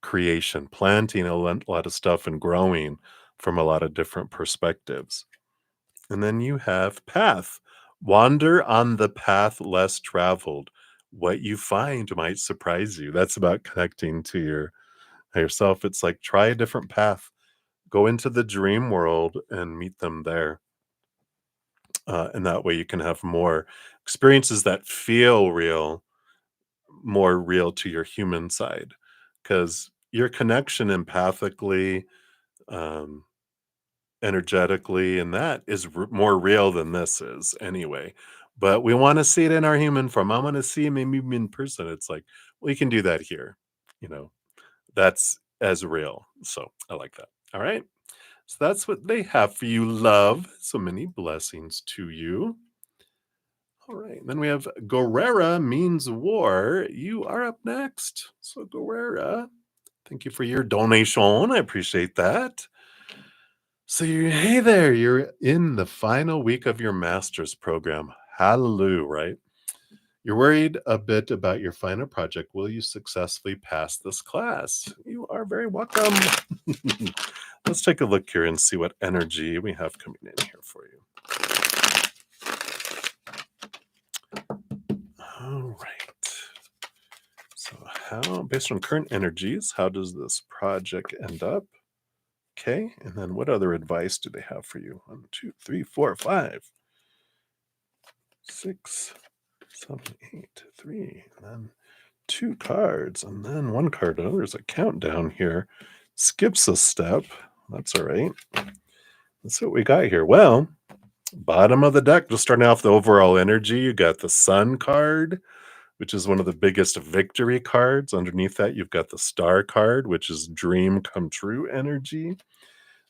creation, planting a lot of stuff and growing from a lot of different perspectives. And then you have path. Wander on the path less traveled. What you find might surprise you. That's about connecting to yourself. It's like try a different path. Go into the dream world and meet them there. And that way you can have more experiences that feel real, more real to your human side. Because your connection empathically, um, energetically, and that is more real than this is anyway. But we want to see it in our human form. I want to see maybe in person. It's like, we can do that here. You know, that's as real. So I like that. All right. So that's what they have for you, love. So many blessings to you. All right. Then we have GuerraMeansWar. You are up next. So Guerrera, thank you for your donation. I appreciate that. So hey there, you're in the final week of your master's program. Hallelujah, right? You're worried a bit about your final project. Will you successfully pass this class? You are very welcome. Let's take a look here and see what energy we have coming in here for you. All right. So how, based on current energies, how does this project end up? Okay, and then what other advice do they have for you? 1, 2, 3, 4, 5, 6, 7, 8, 3, and then 2 cards, and then 1 card. Oh, there's a countdown here. Skips a step. That's all right. Let's see what we got here. Well, bottom of the deck, just starting off the overall energy, you got the Sun card, which is one of the biggest victory cards. Underneath that, you've got the Star card, which is dream come true energy.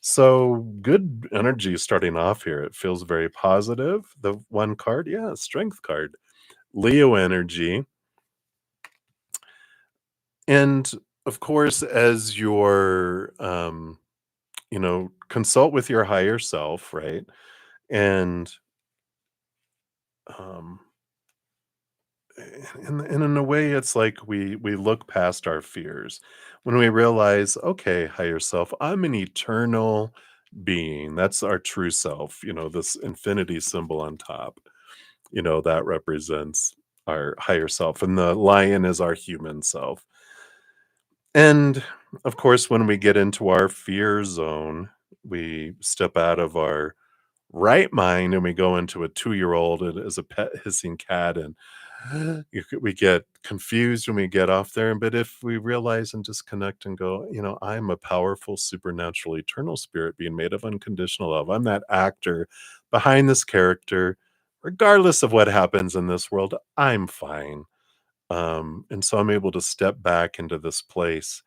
So good energy starting off here. It feels very positive. The 1 card, yeah, Strength card. Leo energy. And of course, as you're, consult with your higher self, right? And um, and in a way, it's like we look past our fears when we realize, okay, higher self, I'm an eternal being. That's our true self. This infinity symbol on top. That represents our higher self, and the lion is our human self. And of course, when we get into our fear zone, we step out of our right mind and we go into a 2-year-old and as a pet hissing cat, and we get confused when we get off there. But if we realize and disconnect and go, I'm a powerful supernatural eternal spirit being made of unconditional love. I'm that actor behind this character. Regardless of what happens in this world, I'm fine. And so I'm able to step back into this place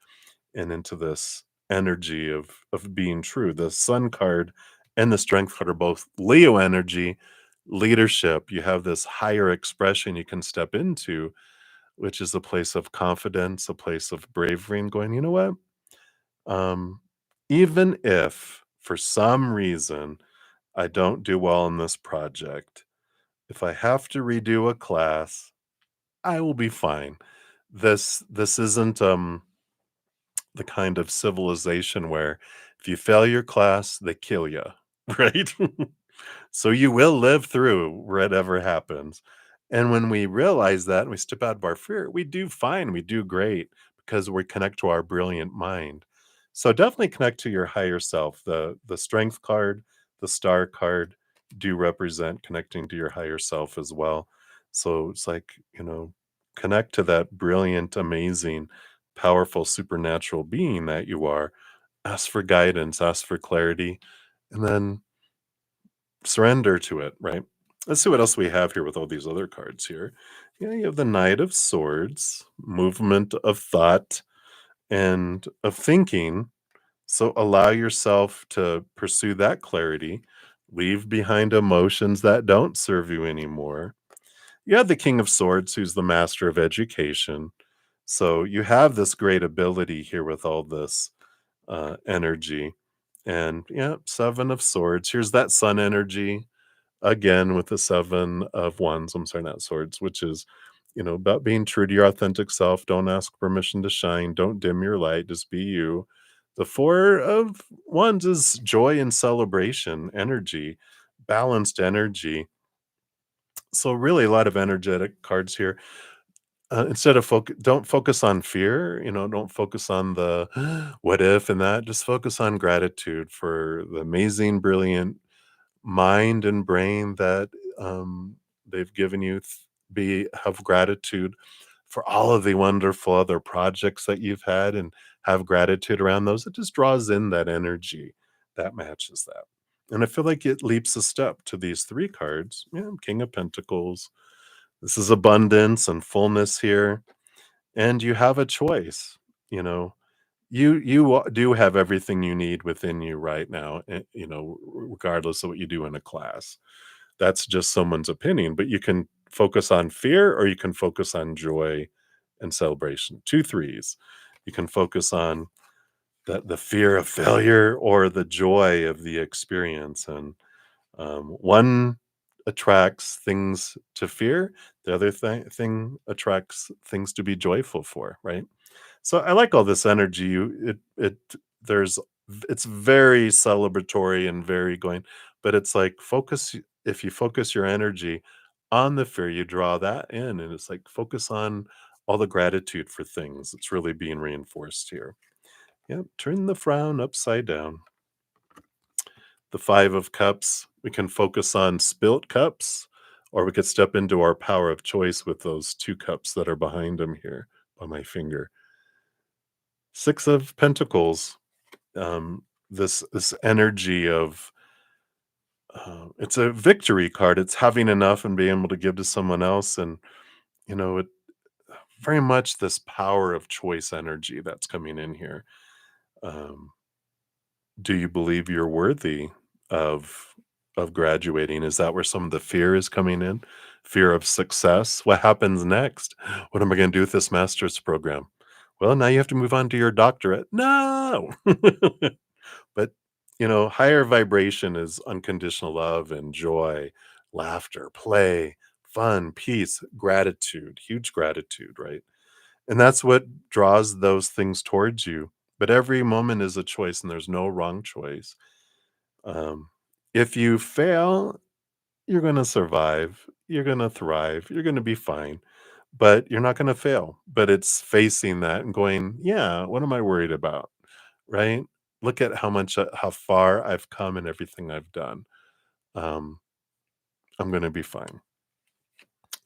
and into this energy of being true. The sun card and the strength card are both Leo energy, leadership. You have this higher expression you can step into, which is a place of confidence, a place of bravery, and going, you know what? Um, Even if for some reason I don't do well in this project, if I have to redo a class, I will be fine. This isn't the kind of civilization where if you fail your class, they kill you, right? So you will live through whatever happens. And when we realize that and we step out of our fear, we do fine, we do great because we connect to our brilliant mind. So definitely connect to your higher self. The strength card, the star card do represent connecting to your higher self as well. So it's like, connect to that brilliant, amazing, powerful supernatural being that you are. Ask for guidance, ask for clarity, and then surrender to it, right? Let's see what else we have here with all these other cards here. Yeah, you have the Knight of Swords, movement of thought and of thinking. So allow yourself to pursue that clarity, leave behind emotions that don't serve you anymore. You have the King of Swords, who's the master of education. So you have this great ability here with all this energy. And yeah, Seven of Swords. Here's that sun energy again with the Seven of Wands. I'm sorry, not swords, which is, about being true to your authentic self. Don't ask permission to shine. Don't dim your light. Just be you. The Four of Wands is joy and celebration, energy, balanced energy. So really a lot of energetic cards here. Instead of don't focus on fear, don't focus on the what if and that. Just focus on gratitude for the amazing, brilliant mind and brain that they've given you. Be have gratitude for all of the wonderful other projects that you've had, and have gratitude around those. It just draws in that energy that matches that. And I feel like it leaps a step to these three cards. Yeah, King of Pentacles. This is abundance and fullness here, and you have a choice. You know, you do have everything you need within you right now. Regardless of what you do in a class, that's just someone's opinion. But you can focus on fear, or you can focus on joy and celebration. Two threes. You can focus on the fear of failure or the joy of the experience, and one attracts things to fear, the other thing attracts things to be joyful for, right? So I like all this energy. There's it's very celebratory and very going, but it's like focus. If you focus your energy on the fear, you draw that in, and it's like focus on all the gratitude for things. It's really being reinforced here. Yep, turn the frown upside down. The Five of Cups, we can focus on spilt cups, or we could step into our power of choice with those two cups that are behind him here by my finger. Six of Pentacles, this energy of it's a victory card. It's having enough and being able to give to someone else, and it very much this power of choice energy that's coming in here. Um, do you believe you're worthy of graduating? Is that where some of the fear is coming in? Fear of success? What happens next? What am I going to do with this master's program? Well, now you have to move on to your doctorate. No. But higher vibration is unconditional love and joy, laughter, play, fun, peace, gratitude, huge gratitude, right? And that's what draws those things towards you. But every moment is a choice, and there's no wrong choice. Um, if you fail, you're going to survive, you're going to thrive, you're going to be fine, but you're not going to fail. But it's facing that and going, yeah, what am I worried about? Right? Look at how far I've come and everything I've done. Um, I'm going to be fine.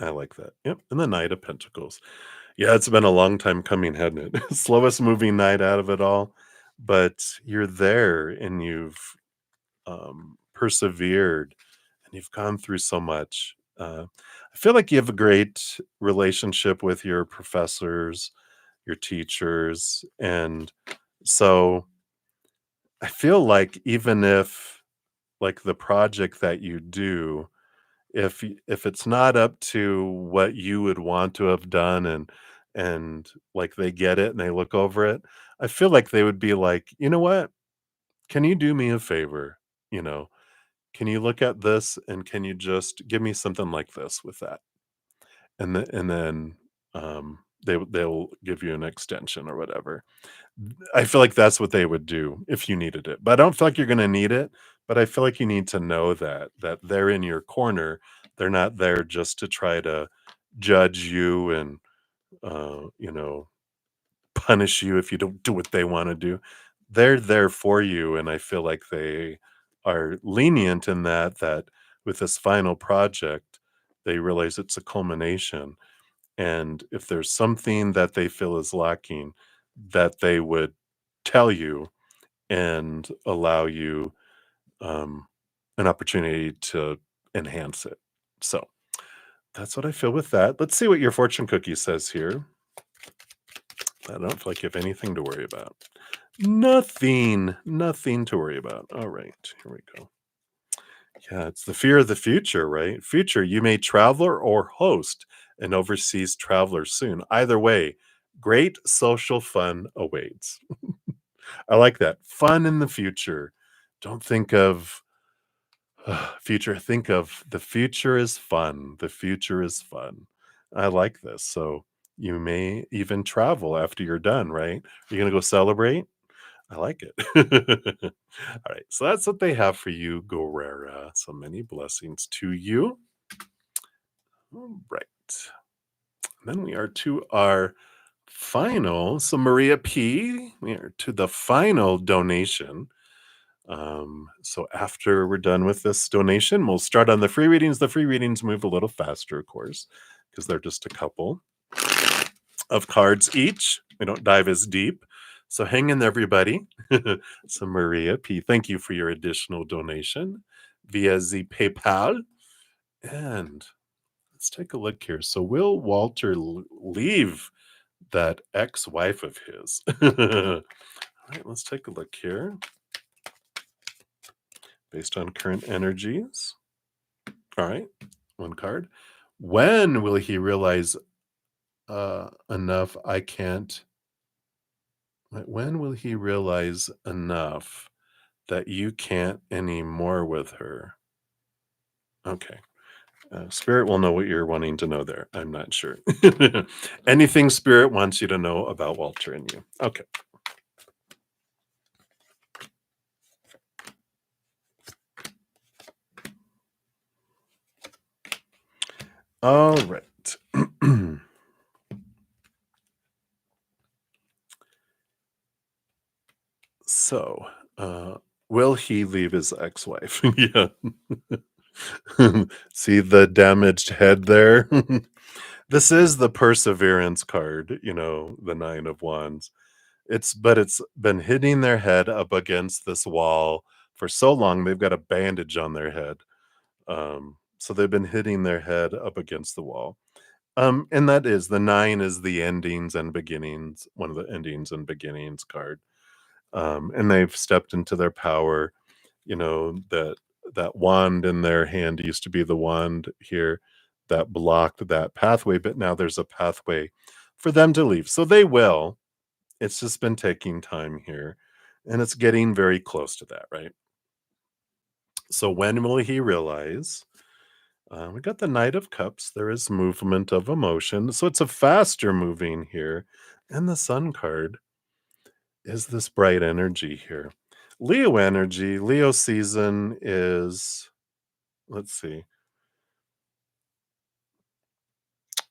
I like that. Yep. And the Knight of Pentacles. Yeah, it's been a long time coming, hadn't it? Slowest moving night out of it all. But you're there and you've persevered and you've gone through so much. I feel like you have a great relationship with your professors, your teachers. And so I feel like even if like the project that you do, if it's not up to what you would want to have done and like they get it and they look over it, I feel like they would be like, you know what? Can you do me a favor? You know, can you look at this and can you just give me something like this with that? And then they'll give you an extension or whatever. I feel like that's what they would do if you needed it. But I don't feel like you're gonna need it, but I feel like you need to know that they're in your corner. They're not there just to try to judge you and, you know, punish you if you don't do what they wanna do. They're there for you, and I feel like they are lenient in that with this final project, they realize it's a culmination, and if there's something that they feel is lacking, that they would tell you and allow you um, an opportunity to enhance it. So that's what I feel with that. Let's see what your fortune cookie says here. I don't feel like you have anything to worry about. Nothing to worry about. All right, here we go. Yeah, it's the fear of the future, right? Future, you may travel or host an overseas traveler soon. Either way, great social fun awaits. I like that. Fun in the future. Don't think of future. Think of the future is fun. The future is fun. I like this. So you may even travel after you're done, right? You're going to go celebrate? I like it. All right. So that's what they have for you, Guerrera. So many blessings to you. All right. And then we are to our final. So, Maria P., we are to the final donation. So, after we're done with this donation, we'll start on the free readings. The free readings move a little faster, of course, because they're just a couple of cards each. We don't dive as deep. So hang in there, everybody. So Maria P., thank you for your additional donation via the PayPal. And let's take a look here. So will Walter leave that ex-wife of his? All right, let's take a look here. Based on current energies. All right, one card. When will he realize enough I can't when will he realize enough that you can't anymore with her? Okay. Spirit will know what you're wanting to know there. I'm not sure. Anything Spirit wants you to know about Walter and you. Okay. All right. So, will he leave his ex-wife? Yeah. See the damaged head there? This is the perseverance card, you know, the 9 of Wands. It's been hitting their head up against this wall for so long, they've got a bandage on their head. So they've been hitting their head up against the wall. And that is the 9 is the endings and beginnings, one of the endings and beginnings card. And they've stepped into their power. You know, that wand in their hand used to be the wand here that blocked that pathway, but now there's a pathway for them to leave. So they will. It's just been taking time here, and it's getting very close to that, right? So when will he realize We got the Knight of Cups. There is movement of emotion. So it's a faster moving here. And the Sun card is this bright energy here. Leo energy, Leo season is, let's see,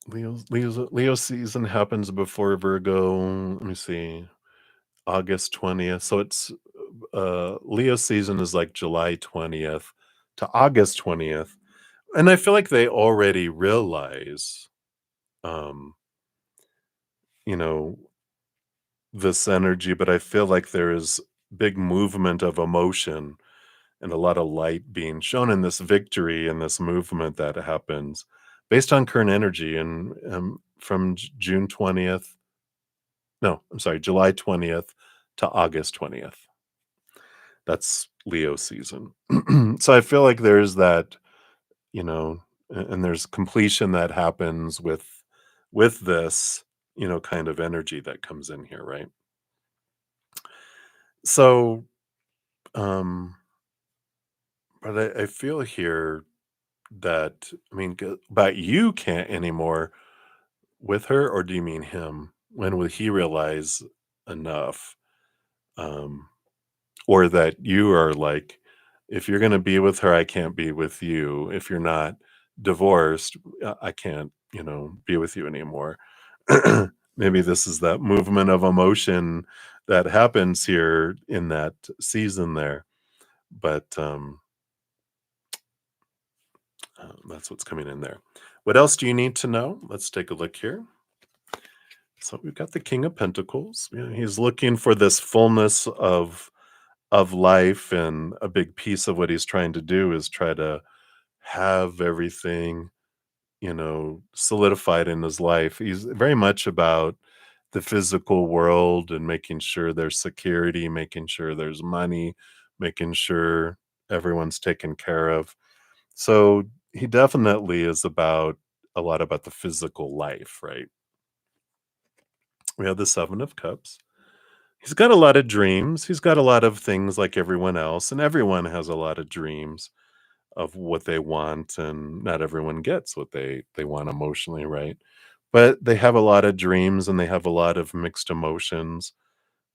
Leo season happens before Virgo. Let me see, August 20th. So it's Leo season is like July 20th to August 20th. And I feel like they already realize, um, you know, this energy, but I feel like there is big movement of emotion and a lot of light being shown in this victory and this movement that happens based on current energy. And from June 20th, no, I'm sorry, July 20th to August 20th. That's Leo season. So I feel like there's that, you know, and there's completion that happens with this, kind of energy that comes in here, right? So, um, but I feel here that, I mean, but you can't anymore with her, or do you mean him? When will he realize enough? Um, or that you are like, if you're going to be with her, I can't be with you. If you're not divorced, I can't, be with you anymore. Maybe this is that movement of emotion that happens here in that season there. But that's what's coming in there. What else do you need to know? Let's take a look here. So we've got the King of Pentacles. He's looking for this fullness of life, and a big piece of what he's trying to do is try to have everything, solidified in his life. He's very much about the physical world and making sure there's security, making sure there's money, making sure everyone's taken care of. So he definitely is about a lot about the physical life, right? We have the Seven of Cups. He's got a lot of dreams. He's got a lot of things like everyone else, and everyone has a lot of dreams of what they want, and not everyone gets what they want emotionally, right? But they have a lot of dreams and they have a lot of mixed emotions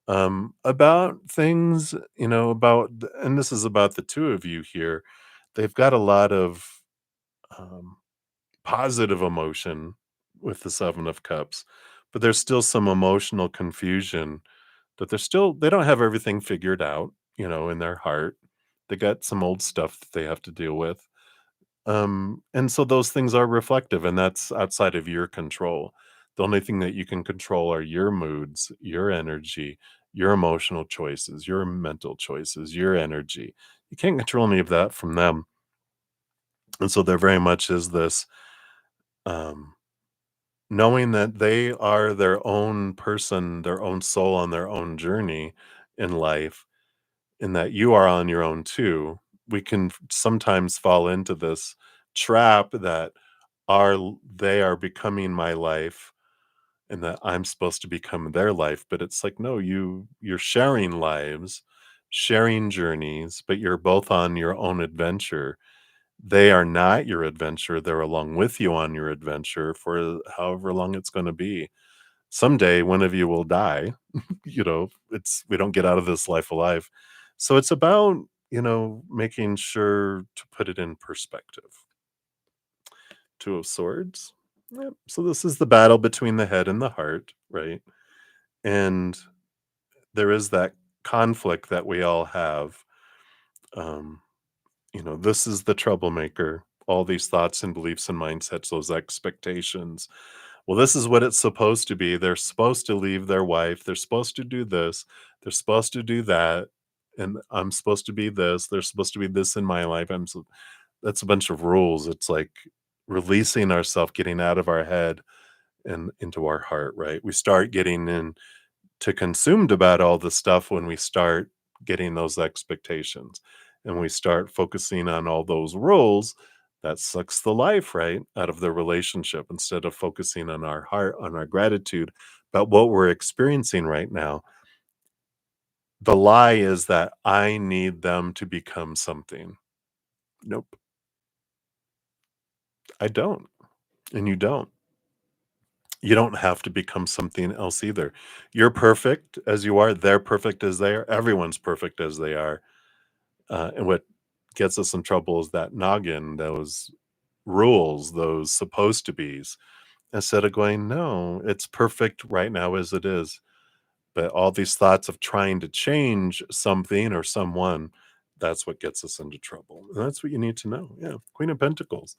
about things, and this is about the two of you here. They've got a lot of um, positive emotion with the Seven of Cups, but there's still some emotional confusion that they don't have everything figured out, in their heart. They got some old stuff that they have to deal with. And so those things are reflective, and that's outside of your control. The only thing that you can control are your moods, your energy, your emotional choices, your mental choices, your energy. You can't control any of that from them. And so there very much is this um knowing that they are their own person, their own soul on their own journey in life, and that you are on your own too. We can sometimes fall into this trap that they are becoming my life and that I'm supposed to become their life, but it's like, no, you're sharing lives, sharing journeys, but you're both on your own adventure. They are not your adventure. They're along with you on your adventure for however long it's going to be. Someday one of you will die. We don't get out of this life alive. So it's about, making sure to put it in perspective. Two of Swords. Yep. So this is the battle between the head and the heart, right? And there is that conflict that we all have. Um, this is the troublemaker. All these thoughts and beliefs and mindsets, those expectations. Well, this is what it's supposed to be. They're supposed to leave their wife. They're supposed to do this. They're supposed to do that. And I'm supposed to be this. There's supposed to be this in my life. That's a bunch of rules. It's like releasing ourselves, getting out of our head and into our heart, right? We start getting into consumed about all the stuff when we start getting those expectations and we start focusing on all those rules. That sucks the life right out of the relationship, instead of focusing on our heart, on our gratitude about what we're experiencing right now. The lie is that I need them to become something. Nope. I don't. And you don't. You don't have to become something else either. You're perfect as you are. They're perfect as they are. Everyone's perfect as they are. And what gets us in trouble is that noggin, those rules, those supposed to be's, instead of going, no, it's perfect right now as it is. But all these thoughts of trying to change something or someone, that's what gets us into trouble. And that's what you need to know. Yeah. Queen of Pentacles.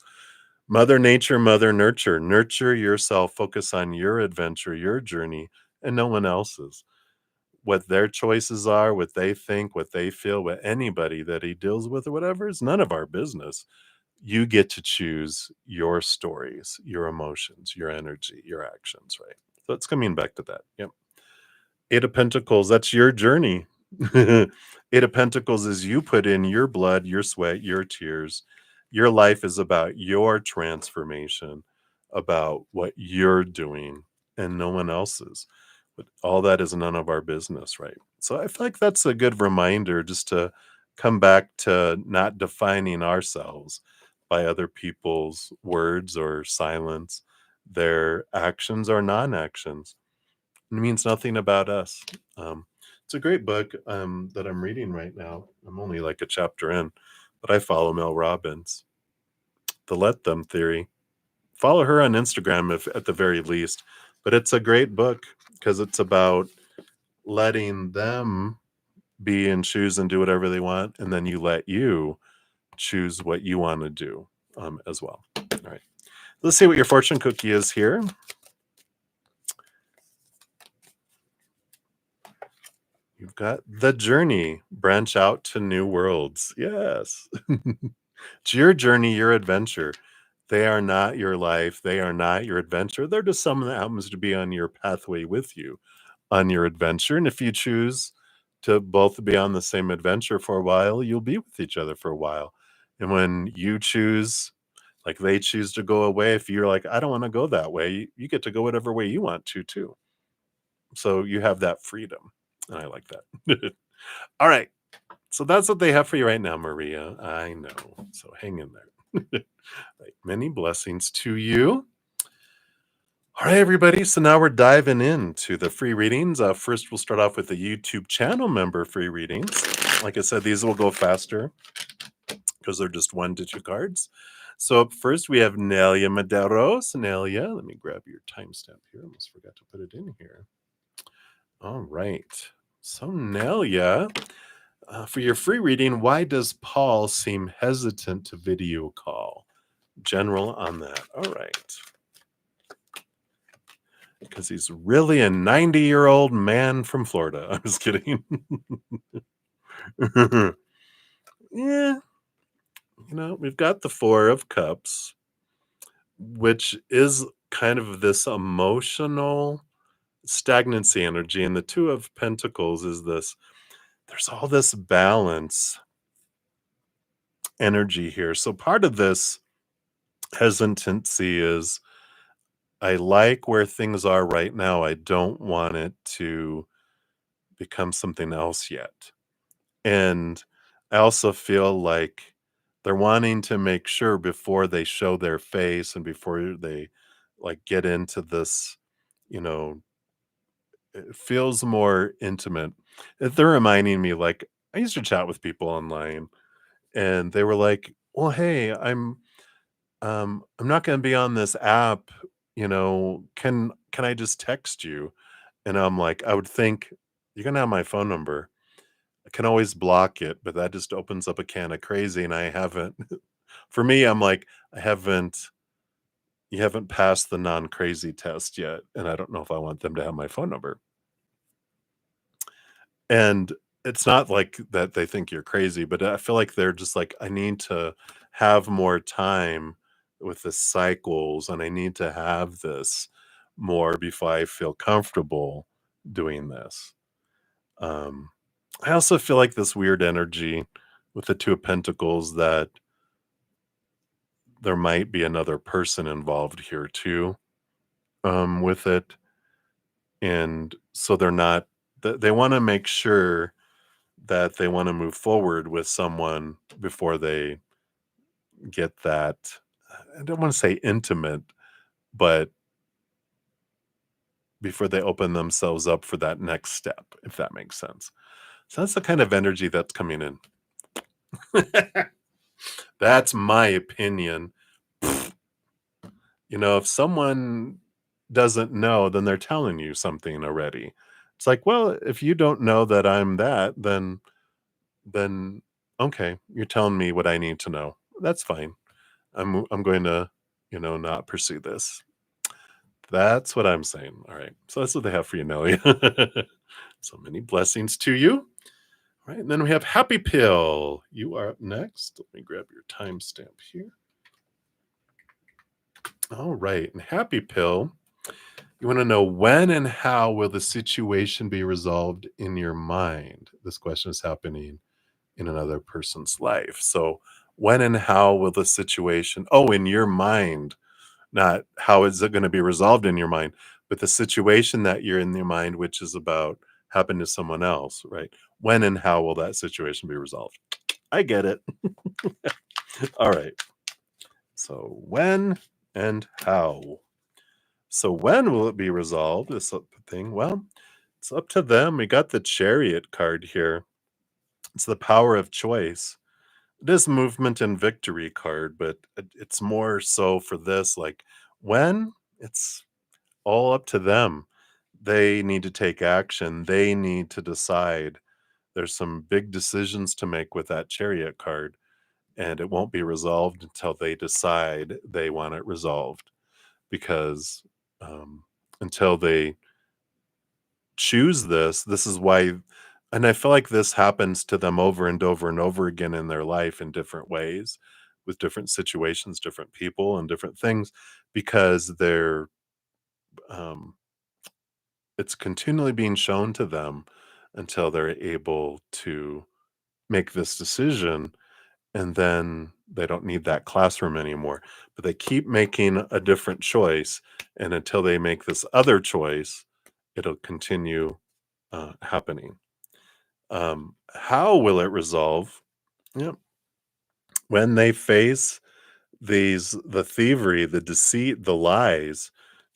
Mother Nature, Mother Nurture. Nurture yourself. Focus on your adventure, your journey, and no one else's. What their choices are, what they think, what they feel, what anybody that he deals with or whatever is none of our business. You get to choose your stories, your emotions, your energy, your actions, right? So it's coming back to that. Yep. Eight of Pentacles, that's your journey. Eight of Pentacles is you put in your blood, your sweat, your tears. Your life is about your transformation, about what you're doing and no one else's. But all that is none of our business, right? So I feel like that's a good reminder just to come back to not defining ourselves by other people's words or silence, their actions or non-actions. It means nothing about us. It's a great book that I'm reading right now. I'm only like a chapter in, but I follow Mel Robbins, The Let Them Theory. Follow her on Instagram, if at the very least. But it's a great book because it's about letting them be and choose and do whatever they want, and then you let you choose what you want to do as well. All right. Let's see what your fortune cookie is here. You've got the journey, branch out to new worlds. Yes. It's your journey, your adventure. They are not your life. They are not your adventure. They're just someone that happens to be on your pathway with you on your adventure. And if you choose to both be on the same adventure for a while, you'll be with each other for a while. And when you choose, like they choose to go away, if you're like, I don't want to go that way, you get to go whatever way you want to, too. So you have that freedom. And I like that. All right. So that's what they have for you right now, Maria. I know. So hang in there. Right. Many blessings to you. All right, everybody. So now we're diving into the free readings. First, we'll start off with the YouTube channel member free readings. Like I said, these will go faster because they're just 1 to 2 cards. So up first, we have Nelia Medeiros. Nelia, let me grab your timestamp here. Almost forgot to put it in here. All right. So Nelia, for your free reading, why does Paul seem hesitant to video call? General on that. All right. Because he's really a 90-year-old man from Florida. I was kidding. Yeah. We've got the 4 of Cups, which is kind of this emotional stagnancy energy. And the 2 of Pentacles is this, there's all this balance energy here. So part of this hesitancy is I like where things are right now. I don't want it to become something else yet. And I also feel like they're wanting to make sure before they show their face and before they like get into this, you know, it feels more intimate. They're reminding me like I used to chat with people online and they were like, "Well, hey, I'm not going to be on this app, can I just text you?" And I'm like, I would think you're going to have my phone number. I can always block it, but that just opens up a can of crazy and I haven't for me, I'm like, I haven't you haven't passed the non-crazy test yet, and I don't know if I want them to have my phone number. And it's not like that they think you're crazy, but I feel like they're just like, I need to have more time with the cycles, and I need to have this more before I feel comfortable doing this. Um, I also feel like this weird energy with the 2 of Pentacles that there might be another person involved here too, with it. And so they're not, they want to make sure that they want to move forward with someone before they get that. I don't want to say intimate, but before they open themselves up for that next step, if that makes sense. So that's the kind of energy that's coming in. That's my opinion. If someone doesn't know, then they're telling you something already. It's like, well, if you don't know that I'm that, then okay, you're telling me what I need to know. That's fine. I'm going to, not pursue this. That's what I'm saying. All right. So that's what they have for you, Nelly. So many blessings to you. All right. And then we have Happy Pill. You are up next. Let me grab your timestamp here. All right. And Happy Pill, you want to know when and how will the situation be resolved in your mind? This question is happening in another person's life. So, when and how will the situation, in your mind, not how is it going to be resolved in your mind, but the situation that you're in your mind, which is about happened to someone else, right? When and how will that situation be resolved? I get it. All right. So, when and how? So, when will it be resolved? This thing? Well, it's up to them. We got the Chariot card here. It's the power of choice. It is movement and victory card, but it's more so for this. Like, when it's all up to them. They need to take action. They need to decide. There's some big decisions to make with that Chariot card, and it won't be resolved until they decide they want it resolved. Because um, until they choose this is why. And I feel like this happens to them over and over and over again in their life in different ways, with different situations, different people, and different things, because um, it's continually being shown to them until they're able to make this decision, and then they don't need that classroom anymore. But they keep making a different choice, and until they make this other choice, it'll continue happening. How will it resolve? Yep. When they face the thievery, the deceit, the lies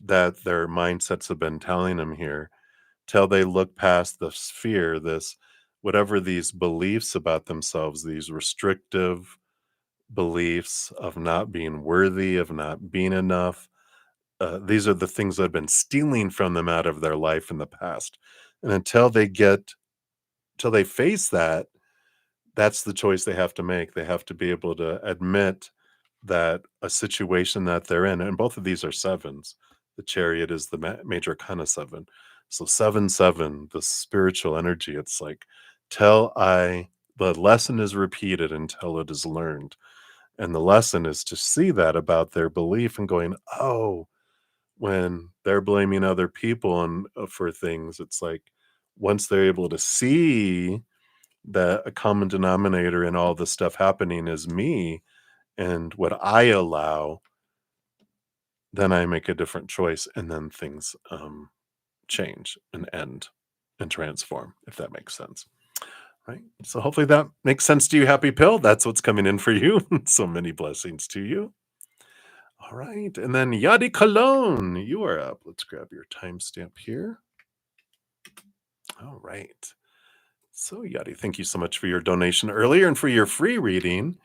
that their mindsets have been telling them here, till they look past the fear, this whatever these beliefs about themselves, these restrictive beliefs of not being worthy, of not being enough. These are the things that have been stealing from them out of their life in the past. And until they face that, that's the choice they have to make. They have to be able to admit that a situation that they're in, and both of these are sevens. The Chariot is the major arcana seven. So 7 7, the spiritual energy. It's like the lesson is repeated until it is learned. And the lesson is to see that about their belief and going, oh, when they're blaming other people and for things, it's like once they're able to see that a common denominator in all this stuff happening is me and what I allow, then I make a different choice, and then things change and end and transform, if that makes sense. Right. So hopefully that makes sense to you, Happy Pill. That's what's coming in for you. So many blessings to you. All right. And then Yadi Colon, you are up. Let's grab your timestamp here. All right. So, Yadi, thank you so much for your donation earlier and for your free reading.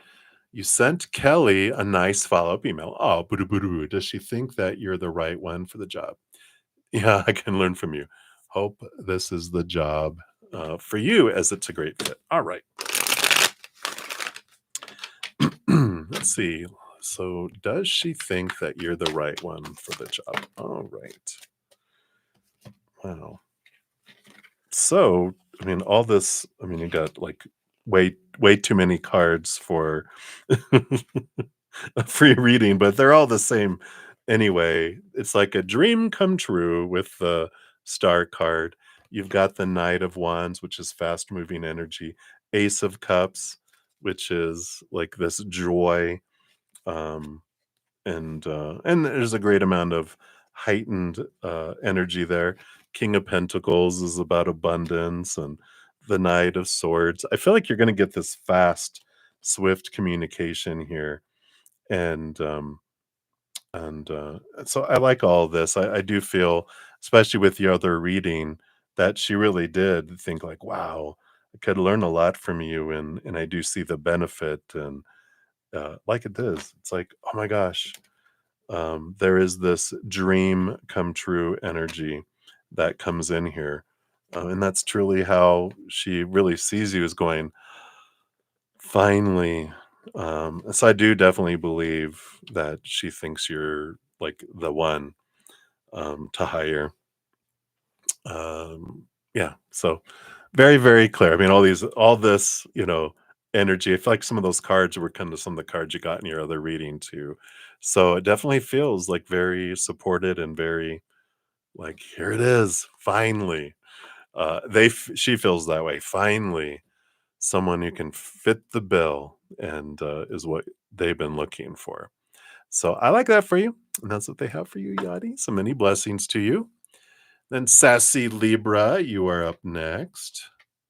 You sent Kelly a nice follow-up email. Oh, boo-doo. Does she think that you're the right one for the job? Yeah, I can learn from you. Hope this is the job for you, as it's a great fit. All right. Let's see. So, does she think that you're the right one for the job? All right. Wow. So, I mean, all this, I mean, you got like way too many cards for a free reading, but they're all the same anyway. It's like a dream come true with the star card. You've got the Knight of Wands, which is fast moving energy, Ace of Cups, which is like this joy, um, and there's a great amount of heightened energy there. King of Pentacles is about abundance, and the Knight of Swords. I feel like you're going to get this fast, swift communication here, And so I like all of this. I do feel, especially with the other reading, that she really did think like, wow, I could learn a lot from you, and I do see the benefit. And like it is, it's like, oh my gosh, there is this dream come true energy that comes in here. And that's truly how she really sees you, as going, finally. So I do definitely believe that she thinks you're like the one to hire. Yeah, so very, very clear. I mean, all this, energy. I feel like some of those cards were kind of some of the cards you got in your other reading too. So it definitely feels like very supported and very like, here it is, finally. She feels that way. Finally, someone who can fit the bill and is what they've been looking for. So I like that for you. And that's what they have for you, Yadi. So many blessings to you. Then Sassylibra, you are up next.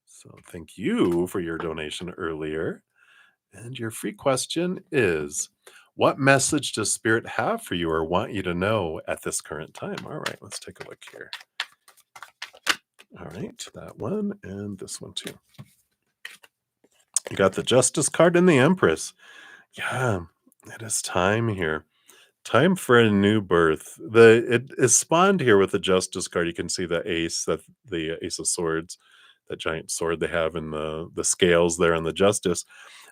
So thank you for your donation earlier. And your free question is, what message does Spirit have for you or want you to know at this current time? All right, let's take a look here. All right, that one and this one too. You got the Justice card and the Empress. Yeah, it is time here. Time for a new birth. It is spawned here with the Justice card. You can see the Ace of Swords, that giant sword they have in the scales there on the Justice.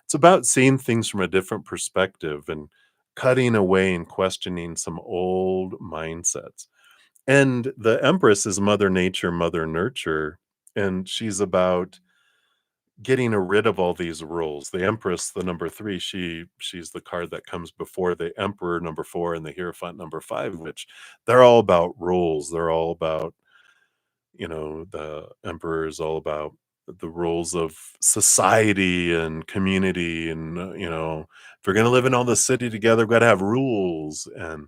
It's about seeing things from a different perspective and cutting away and questioning some old mindsets. And the Empress is Mother Nature, Mother Nurture, and she's about getting rid of all these rules. The Empress, the number 3, she's the card that comes before the Emperor, number 4, and the Hierophant, number 5, which they're all about rules. They're all about, the Emperor is all about the rules of society and community. And, if we're going to live in all the city together, we've got to have rules. And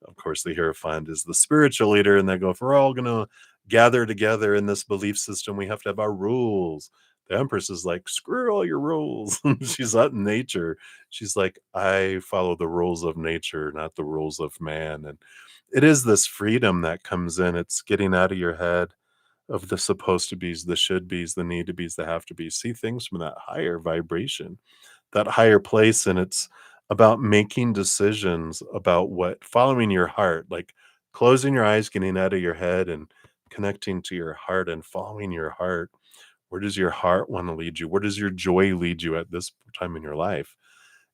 of course, the Hierophant is the spiritual leader. And they go, if we're all going to gather together in this belief system, we have to have our rules. The Empress is like, screw all your rules. She's out in nature. She's like, I follow the rules of nature, not the rules of man. And it is this freedom that comes in. It's getting out of your head of the supposed to be's, the should be's, the need to be's, the have to be. See things from that higher vibration, that higher place. And it's about making decisions about what, following your heart, like closing your eyes, getting out of your head and connecting to your heart and following your heart. Where does your heart want to lead you? Where does your joy lead you at this time in your life?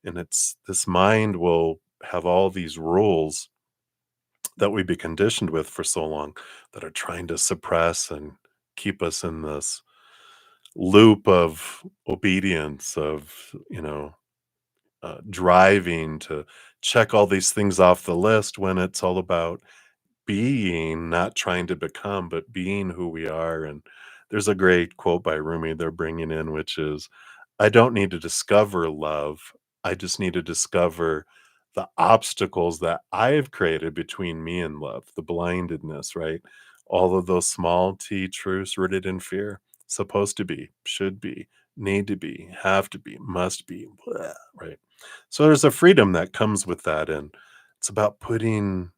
And it's this mind will have all these rules that we've been conditioned with for so long that are trying to suppress and keep us in this loop of obedience, of, driving to check all these things off the list, when it's all about being, not trying to become, but being who we are. And there's a great quote by Rumi they're bringing in, which is, I don't need to discover love. I just need to discover the obstacles that I've created between me and love, the blindedness, right? All of those small t truths rooted in fear. Supposed to be, should be, need to be, have to be, must be, blah, right? So there's a freedom that comes with that. And it's about putting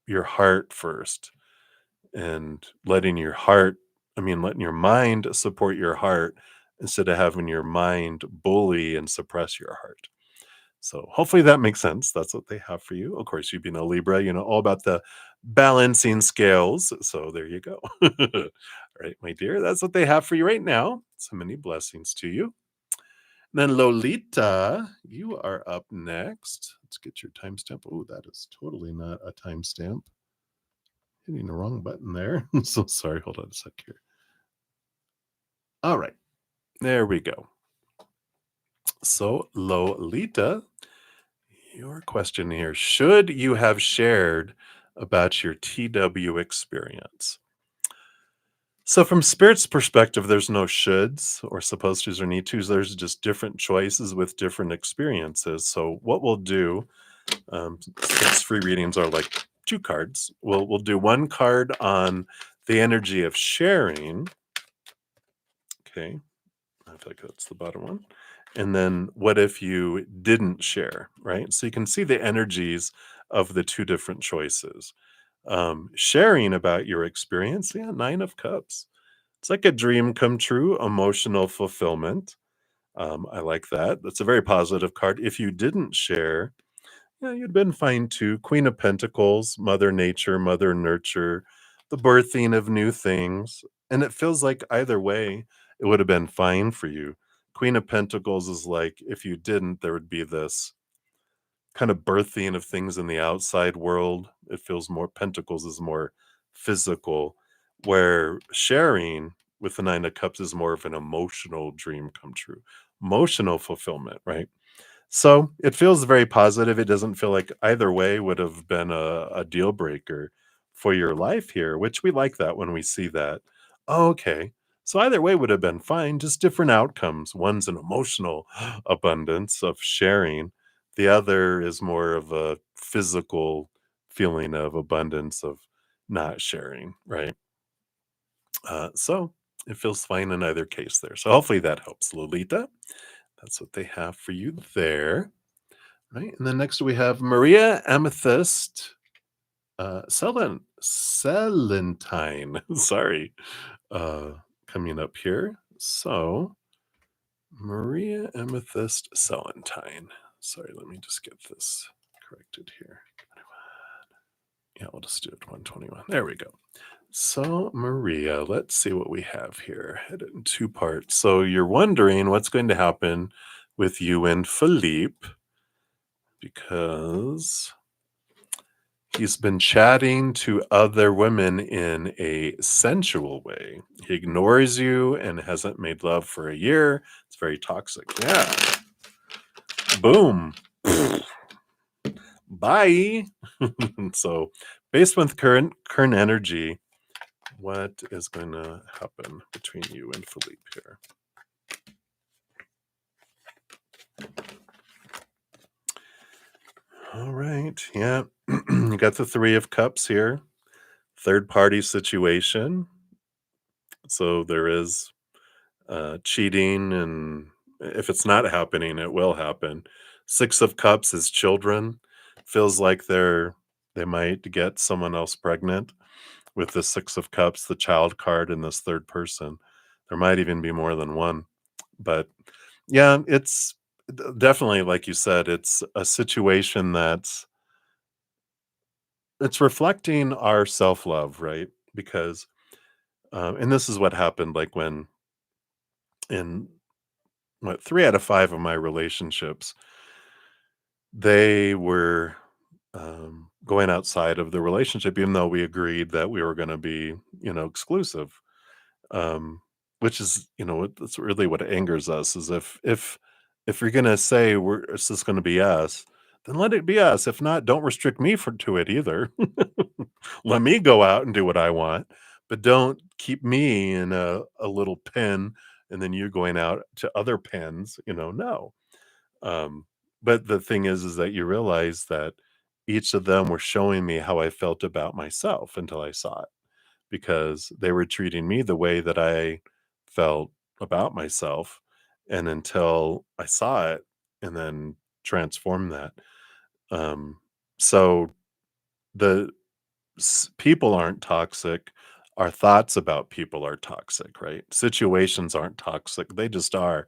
your heart first and letting your mind support your heart instead of having your mind bully and suppress your heart. So hopefully that makes sense. That's what they have for you. Of course, you being a Libra, all about the balancing scales. So there you go. All right, my dear, that's what they have for you right now. So many blessings to you. Then Lolita, you are up next. Let's get your timestamp. Oh, that is totally not a timestamp. Hitting the wrong button there. I'm so sorry. Hold on a sec here. All right. There we go. So, Lolita, your question here. Should you have shared about your TW experience? So, from Spirit's perspective, there's no shoulds or supposed tos or need tos. There's just different choices with different experiences. So, what we'll do, since free readings are like 2 cards, we'll do 1 card on the energy of sharing. Okay. I feel like that's the bottom one. And then what if you didn't share, right? So you can see the energies of the two different choices. Sharing about your experience, yeah, 9 of Cups. It's like a dream come true, emotional fulfillment. I like that. That's a very positive card. If you didn't share, yeah, you'd been fine too. Queen of Pentacles, Mother Nature, Mother Nurture, the birthing of new things. And it feels like either way, it would have been fine for you. Queen of Pentacles is like if you didn't, there would be this kind of birthing of things in the outside world. It feels more, Pentacles is more physical, where sharing with the 9 of Cups is more of an emotional dream come true, emotional fulfillment, right? So it feels very positive. It doesn't feel like either way would have been a deal breaker for your life here, which we like that when we see that. Oh, okay. So either way would have been fine, just different outcomes. One's an emotional abundance of sharing, the other is more of a physical feeling of abundance of not sharing, right? So it feels fine in either case there. So hopefully that helps, Lolita. That's what they have for you there. Right, and then next we have Maria Amethyst, Selentine, sorry, uh, coming up here. So, Maria Amethyst Selentine. Sorry, let me just get this corrected here. Yeah, we'll just do it 121. There we go. So, Maria, let's see what we have here. Headed in two parts. So, you're wondering what's going to happen with you and Philippe because he's been chatting to other women in a sensual way. He ignores you and hasn't made love for a year. It's very toxic. Yeah. Boom. Bye. So, based with current energy, what is going to happen between you and Philippe here? All right. Yeah. You got the 3 of Cups here. Third party situation. So there is cheating, and if it's not happening, it will happen. 6 of Cups is children. Feels like they might get someone else pregnant with the 6 of Cups, the child card, and this third person. There might even be more than one, but yeah, it's definitely like you said. It's a situation that's it's reflecting our self love, right? Because and this is what happened, like when in what 3 out of 5 of my relationships they were, going outside of the relationship, even though we agreed that we were gonna be, exclusive, um, which is, that's really what angers us is if you're gonna say it's just gonna be us, then let it be us. If not, don't restrict me to it either. Let me go out and do what I want, but don't keep me in a little pen, and then you're going out to other pens, no. Um, but the thing is that you realize that each of them were showing me how I felt about myself until I saw it, because they were treating me the way that I felt about myself, and until I saw it and then transformed that. Um, so the people aren't toxic. Our thoughts about people are toxic, right? Situations aren't toxic. They just are.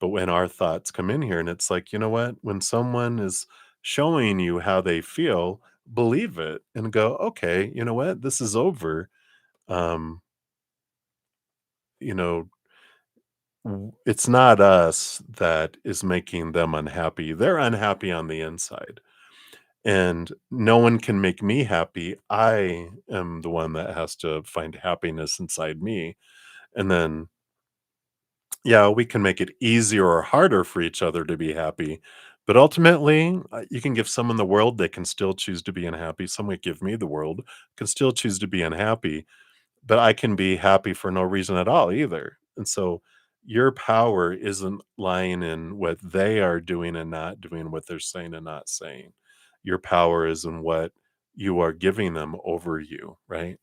But when our thoughts come in here and it's like, you know what? When someone is showing you how they feel, believe it and go, okay, you know what? This is over. Um, you know, it's not us that is making them unhappy. They're unhappy on the inside. And no one can make me happy. I am the one that has to find happiness inside me. And then yeah, we can make it easier or harder for each other to be happy. But ultimately, you can give someone the world, they can still choose to be unhappy. Someone give me the world, can still choose to be unhappy, but I can be happy for no reason at all either. And so your power isn't lying in what they are doing and not doing, what they're saying and not saying. Your power is in what you are giving them over you, right?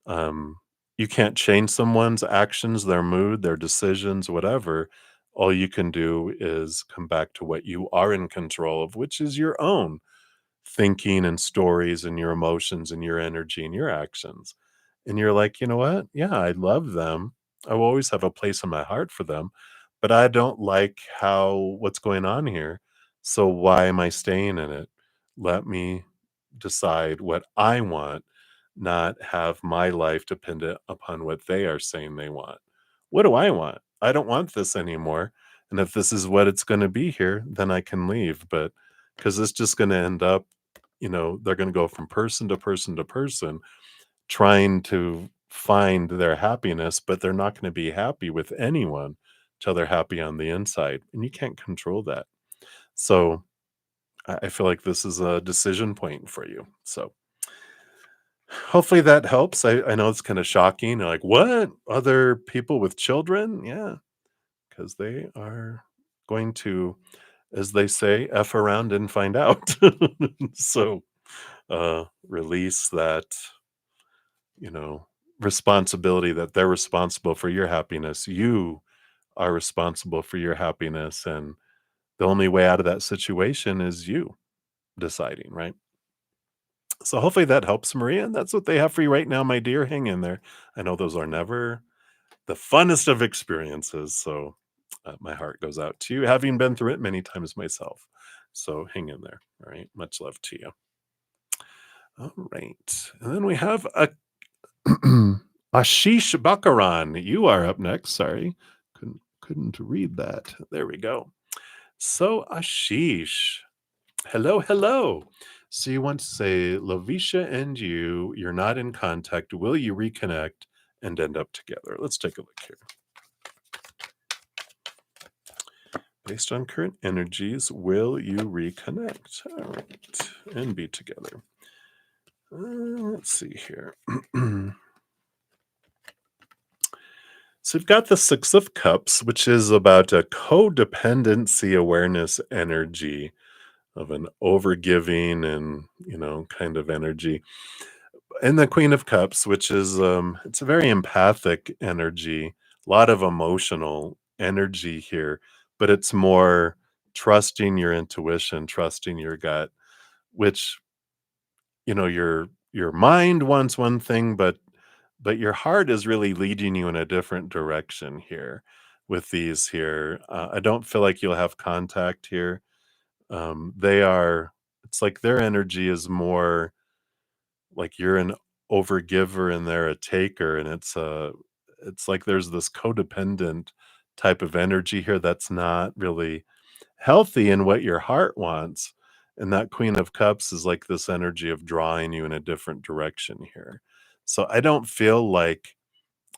Um, you can't change someone's actions, their mood, their decisions, whatever. All you can do is come back to what you are in control of, which is your own thinking and stories and your emotions and your energy and your actions. And you're like, you know what? Yeah, I love them. I will always have a place in my heart for them, but I don't like how what's going on here. So why am I staying in it? Let me decide what I want, not have my life dependent upon what they are saying they want. What do I want? I don't want this anymore. And if this is what it's going to be here, then I can leave. But because it's just going to end up, they're going to go from person to person to person trying to find their happiness, but they're not going to be happy with anyone till they're happy on the inside. And you can't control that. So I feel like this is a decision point for you. So hopefully that helps. I know it's kind of shocking. You're like, what? Other people with children? Yeah, because they are going to, as they say, F around and find out. So release that, you know, responsibility that they're responsible for your happiness. You are responsible for your happiness. And the only way out of that situation is you deciding, right? So hopefully that helps, Maria. And that's what they have for you right now, my dear. Hang in there. I know those are never the funnest of experiences. So my heart goes out to you, having been through it many times myself. So hang in there. All right. Much love to you. All right. And then we have a Ashish Balkaran. You are up next. Sorry. Couldn't read that. There we go. So Ashish. Hello, hello. So you want to say, Lavisha and you're not in contact. Will you reconnect and end up together? Let's take a look here. Based on current energies, will you reconnect? All right. And be together. Let's see here. So you've got the Six of Cups, which is about a codependency awareness energy of an overgiving and, kind of energy. And the Queen of Cups, which is it's a very empathic energy, a lot of emotional energy here, but it's more trusting your intuition, trusting your gut, which your mind wants one thing, but your heart is really leading you in a different direction here with these here. I don't feel like you'll have contact here. They are, it's like their energy is more like you're an overgiver and they're a taker. And it's like there's this codependent type of energy here that's not really healthy in what your heart wants. And that Queen of Cups is like this energy of drawing you in a different direction here. So I don't feel like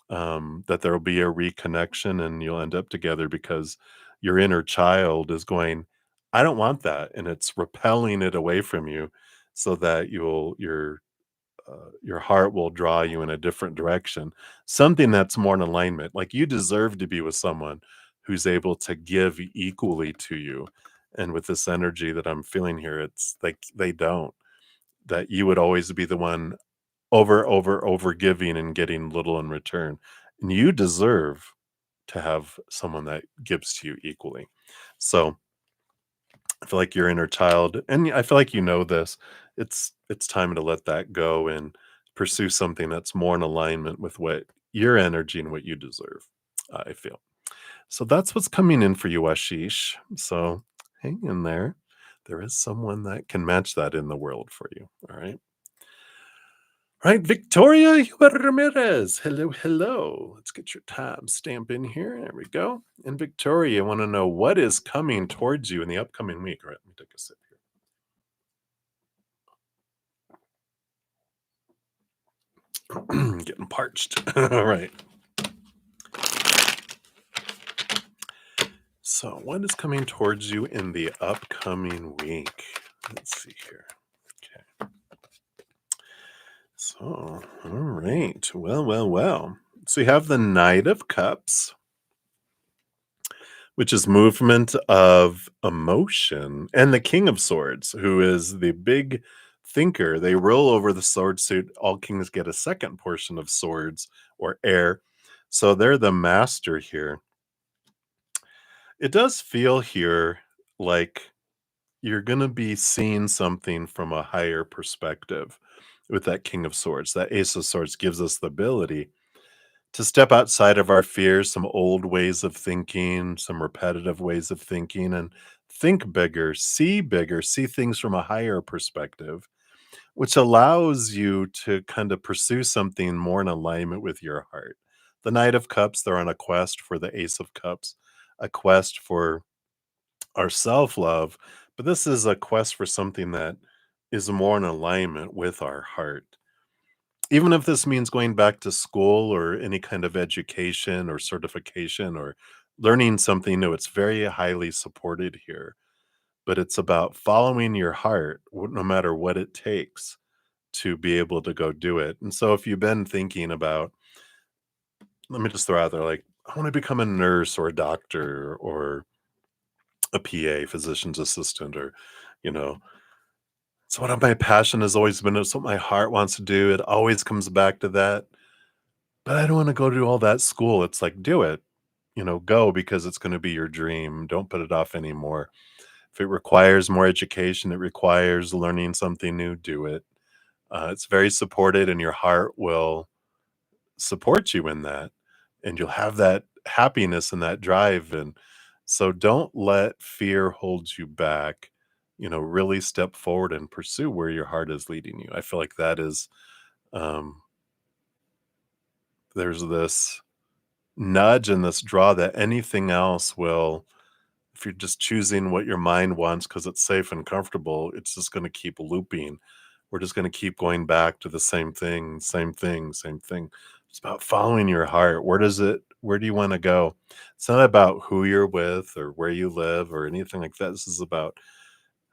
that there will be a reconnection and you'll end up together because your inner child is going, I don't want that. And it's repelling it away from you so that your heart will draw you in a different direction, something that's more in alignment. Like you deserve to be with someone who's able to give equally to you. And with this energy that I'm feeling here, it's like they don't, that you would always be the one over giving and getting little in return. And you deserve to have someone that gives to you equally. So I feel like your inner child, and I feel like this. It's time to let that go and pursue something that's more in alignment with what your energy and what you deserve. I feel so. That's what's coming in for you, Ashish. So hang in there. There is someone that can match that in the world for you. All right. Right, Victoria Huber-Ramirez. Hello, hello. Let's get your time stamp in here. There we go. And Victoria, I want to know what is coming towards you in the upcoming week. All right, let me take a sip here. Getting parched. All right. So, what is coming towards you in the upcoming week? Let's see here. Okay. So, all right. Well. So, you have the Knight of Cups, which is movement of emotion, and the King of Swords, who is the big thinker. They roll over the sword suit. All kings get a second portion of swords or air. So they're the master here. It does feel here like you're going to be seeing something from a higher perspective with that King of Swords. That Ace of Swords gives us the ability to step outside of our fears, some old ways of thinking, some repetitive ways of thinking, and think bigger, see things from a higher perspective, which allows you to kind of pursue something more in alignment with your heart. The Knight of Cups, they're on a quest for the Ace of Cups, a quest for our self love, but this is a quest for something that is more in alignment with our heart. Even if this means going back to school or any kind of education or certification or learning something new, it's very highly supported here. But it's about following your heart, no matter what it takes to be able to go do it. And so, if you've been thinking about, let me just throw out there, like, I want to become a nurse or a doctor or a PA, physician's assistant, or, you know, it's what my passion has always been. It's what my heart wants to do. It always comes back to that. But I don't want to go do all that school. It's like, do it, go because it's going to be your dream. Don't put it off anymore. If it requires more education, it requires learning something new, do it. It's very supported, and your heart will support you in that. And you'll have that happiness and that drive. And so don't let fear hold you back. Really step forward and pursue where your heart is leading you. I feel like that is, um, there's this nudge and this draw that anything else will, if you're just choosing what your mind wants because it's safe and comfortable, it's just going to keep looping. We're just going to keep going back to the same thing, same thing, same thing. It's about following your heart. Where do you want to go? It's not about who you're with or where you live or anything like that. This is about,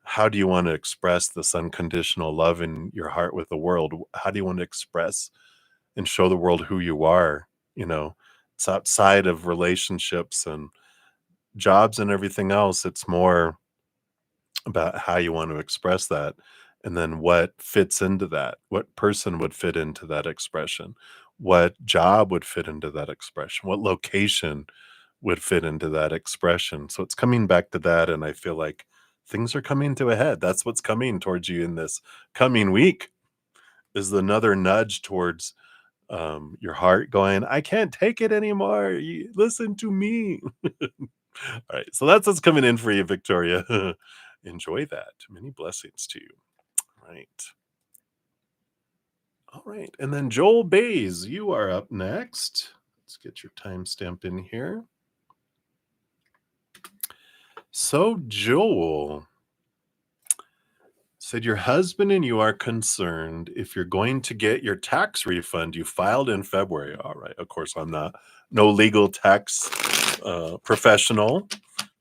how do you want to express this unconditional love in your heart with the world? How do you want to express and show the world who you are? You know, it's outside of relationships and jobs and everything else. It's more about how you want to express that, and then what fits into that. What person would fit into that expression? What job would fit into that expression? What location would fit into that expression? So it's coming back to that, and I feel like things are coming to a head. That's what's coming towards you in this coming week, is another nudge towards your heart going, I can't take it anymore. Listen to me. All right. So that's what's coming in for you, Victoria. Enjoy that. Many blessings to you. Right. All right. And then Joel Bays, you are up next. Let's get your timestamp in here. So, Joel said, your husband and you are concerned if you're going to get your tax refund you filed in February. All right. Of course, I'm no legal tax professional.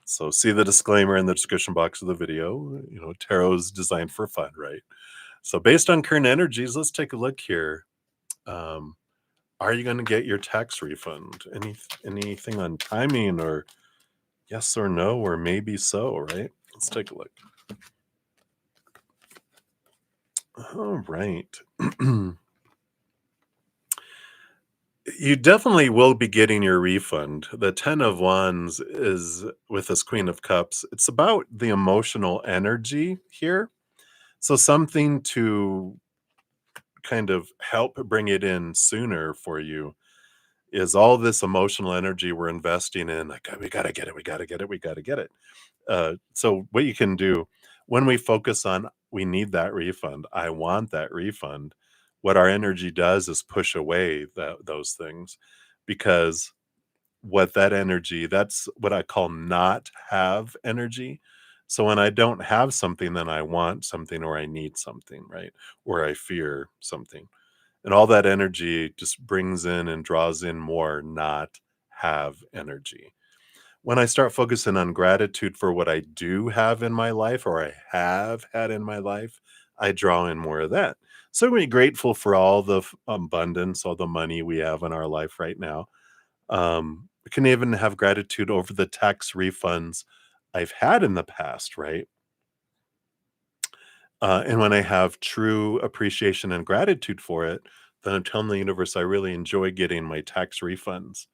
So see the disclaimer in the description box of the video. Tarot is designed for fun, right? So based on current energies, let's take a look here. Are you going to get your tax refund? Anything on timing, or yes or no, or maybe so, right? Let's take a look. All right. You definitely will be getting your refund. The 10 of Wands is with this Queen of Cups. It's about the emotional energy here. So something to kind of help bring it in sooner for you is all this emotional energy we're investing in. Like, we got to get it. We got to get it. We got to get it. So what you can do when we focus on, we need that refund, I want that refund, what our energy does is push away those things, because what that energy, that's what I call not have energy. So when I don't have something, then I want something, or I need something, right? Or I fear something. And all that energy just brings in and draws in more not have energy. When I start focusing on gratitude for what I do have in my life, or I have had in my life, I draw in more of that. So I'm grateful for all the abundance, all the money we have in our life right now. We can even have gratitude over the tax refunds I've had in the past, right? And when I have true appreciation and gratitude for it, then I'm telling the universe I really enjoy getting my tax refunds.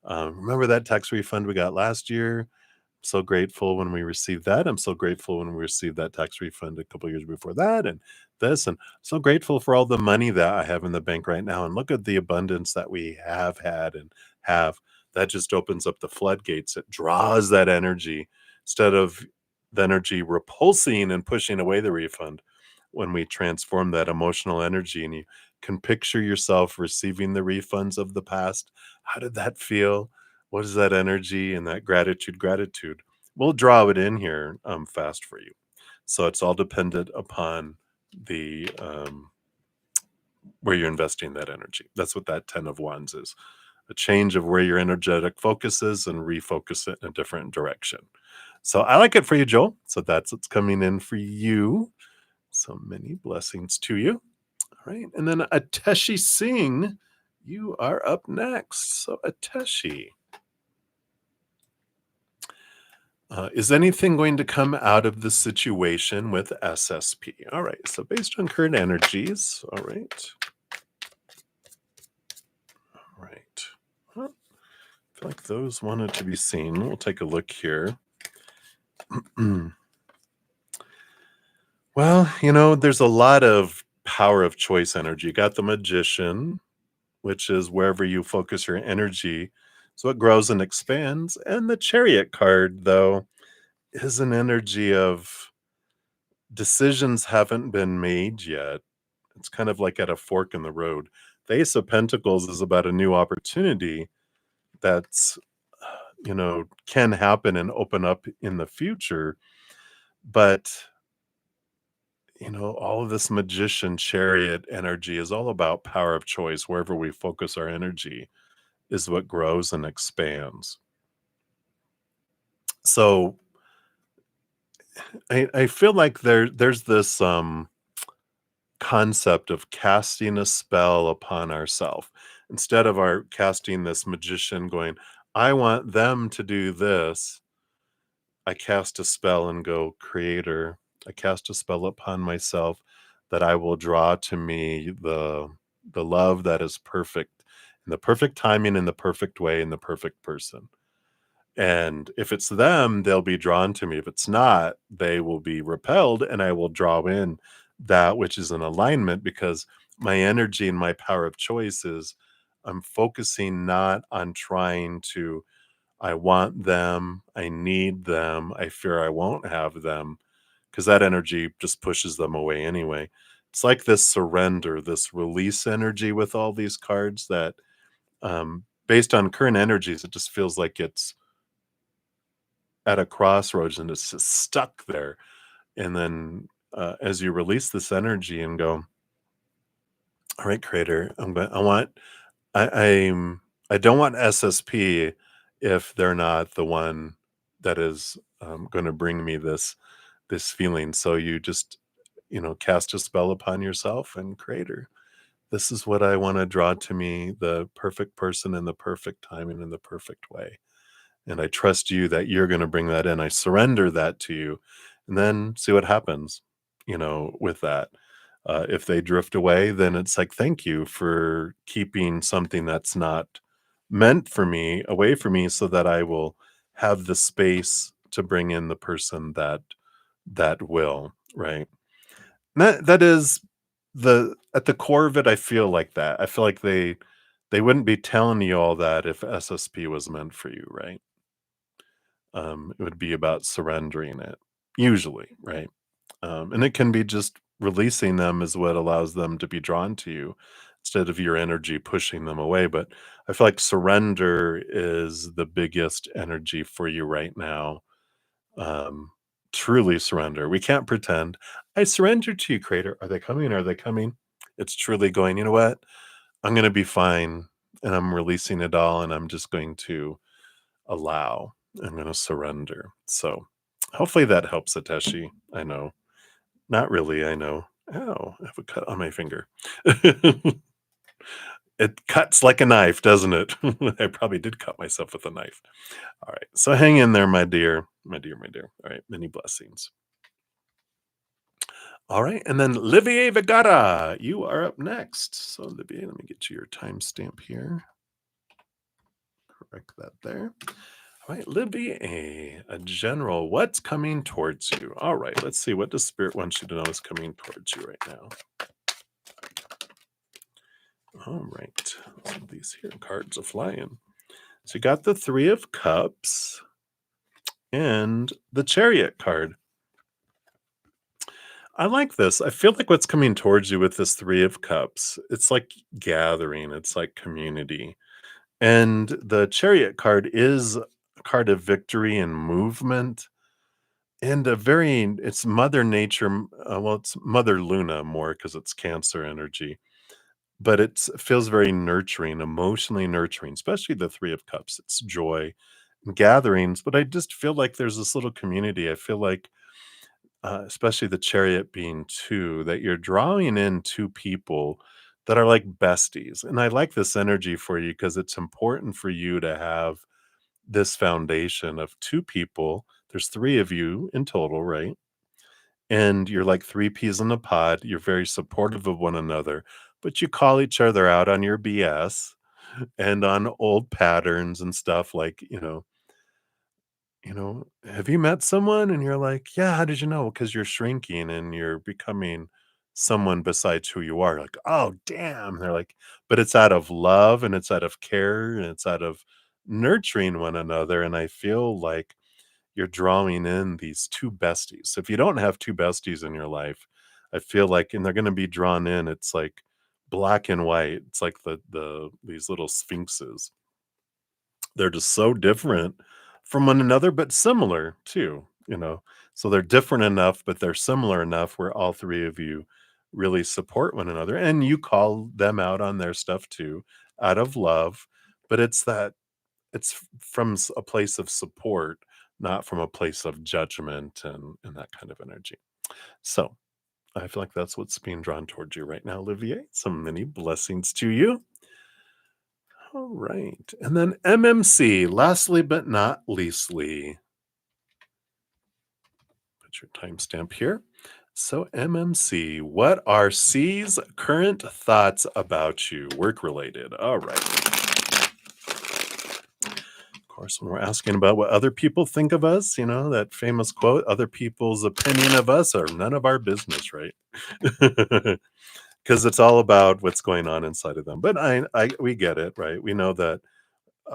Remember that tax refund we got last year? so grateful when we received that. I'm so grateful when we received that tax refund a couple years before that, and this, and so grateful for all the money that I have in the bank right now. And look at the abundance that we have had and have. That just opens up the floodgates. It draws that energy instead of the energy repulsing and pushing away the refund. When we transform that emotional energy and you can picture yourself receiving the refunds of the past, how did that feel? What is that energy and that gratitude? We'll draw it in here fast for you. So it's all dependent upon the where you're investing that energy. That's what that 10 of wands is. A change of where your energetic focus is and refocus it in a different direction. So I like it for you, Joel. So that's what's coming in for you. So many blessings to you. All right. And then Ateshi Singh, you are up next. So Ateshi, is anything going to come out of the situation with SSP? All right. So based on current energies. All right. All right. Well, I feel like those wanted to be seen. We'll take a look here. Well, there's a lot of power of choice energy. You got the magician, which is wherever you focus your energy. So it grows and expands. And the chariot card, though, is an energy of decisions haven't been made yet. It's kind of like at a fork in the road. The Ace of Pentacles is about a new opportunity that's, can happen and open up in the future. But, all of this magician chariot energy is all about power of choice. Wherever we focus our energy is what grows and expands. So I feel like there's this concept of casting a spell upon ourselves. Instead of our casting this magician going, I want them to do this, I cast a spell and go, Creator, I cast a spell upon myself that I will draw to me the love that is perfect, in the perfect timing, in the perfect way, in the perfect person. And if it's them, they'll be drawn to me. If it's not, they will be repelled, and I will draw in that which is in alignment, because my energy and my power of choice is I'm focusing not on trying to, I want them, I need them, I fear I won't have them, because that energy just pushes them away anyway. It's like this surrender, this release energy with all these cards that, based on current energies, it just feels like it's at a crossroads and it's just stuck there. And then as you release this energy and go, all right, Creator, I'm I don't want SSP if they're not the one that is going to bring me this feeling. So you just cast a spell upon yourself and, Creator, this is what I want to draw to me, the perfect person in the perfect time and in the perfect way. And I trust you that you're going to bring that in. I surrender that to you, and then see what happens, with that. If they drift away, then it's like, thank you for keeping something that's not meant for me away from me, so that I will have the space to bring in the person that will, right? And that is at the core of it. I feel like that. I feel like they wouldn't be telling you all that if SSP was meant for you, right? It would be about surrendering it, usually, right? And it can be just releasing them is what allows them to be drawn to you, instead of your energy pushing them away. But I feel like surrender is the biggest energy for you right now. Um, Truly surrender. We can't pretend. I surrender to you, Creator. Are they coming? Are they coming? It's truly going, you know what? I'm going to be fine. And I'm releasing it all. And I'm just going to allow. I'm going to surrender. So hopefully that helps, Ateshi. I know. Not really, I know. Ow, I have a cut on my finger. It cuts like a knife, doesn't it? I probably did cut myself with a knife. All right. So hang in there, my dear. My dear, my dear. All right. Many blessings. All right. And then Livier Vergara, you are up next. So, Livier, let me get you your timestamp here. Correct that there. All right, Libby a general. What's coming towards you? All right, let's see. What does Spirit want you to know is coming towards you right now? All right, some of these here cards are flying. So you got the Three of Cups and the Chariot card. I like this. I feel like what's coming towards you with this Three of Cups, it's like gathering, it's like community. And the Chariot card is a card of victory and movement. And it's Mother Nature. Well, it's Mother Luna more because it's Cancer energy, but it feels very nurturing, emotionally nurturing, especially the Three of Cups. It's joy and gatherings, but I just feel like there's this little community. I feel like, especially the Chariot being two, that you're drawing in two people that are like besties. And I like this energy for you because it's important for you to have this foundation of two people. There's three of you in total, right? And you're like three peas in a pod. You're very supportive of one another, but you call each other out on your BS and on old patterns and stuff like, have you met someone? And you're like, yeah, how did you know? Because you're shrinking and you're becoming someone besides who you are. Like, oh, damn. They're like, but it's out of love and it's out of care and it's out of nurturing one another. And I feel like you're drawing in these two besties. So if you don't have two besties in your life, I feel like, and they're going to be drawn in, it's like black and white. It's like these little sphinxes. They're just so different from one another, but similar too. So they're different enough, but they're similar enough where all three of you really support one another. And you call them out on their stuff too, out of love. But it's from a place of support, not from a place of judgment and that kind of energy. So I feel like that's what's being drawn towards you right now, Olivier. Some many blessings to you. All right. And then MMC, lastly but not leastly. Put your timestamp here. So, MMC, what are C's current thoughts about you? Work related. All right. Of course, when we're asking about what other people think of us, that famous quote, other people's opinion of us are none of our business, right? Because it's all about what's going on inside of them. But we get it, right? We know that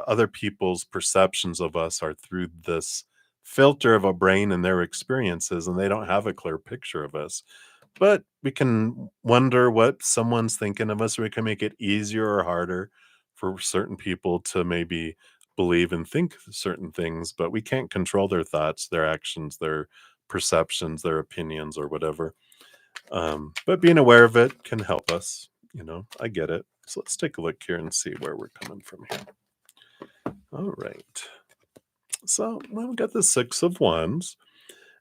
other people's perceptions of us are through this filter of a brain and their experiences, and they don't have a clear picture of us. But we can wonder what someone's thinking of us, or we can make it easier or harder for certain people to maybe believe and think certain things, but we can't control their thoughts, their actions, their perceptions, their opinions, or whatever. But being aware of it can help us. I get it. So let's take a look here and see where we're coming from here. All right. So we got the Six of Wands.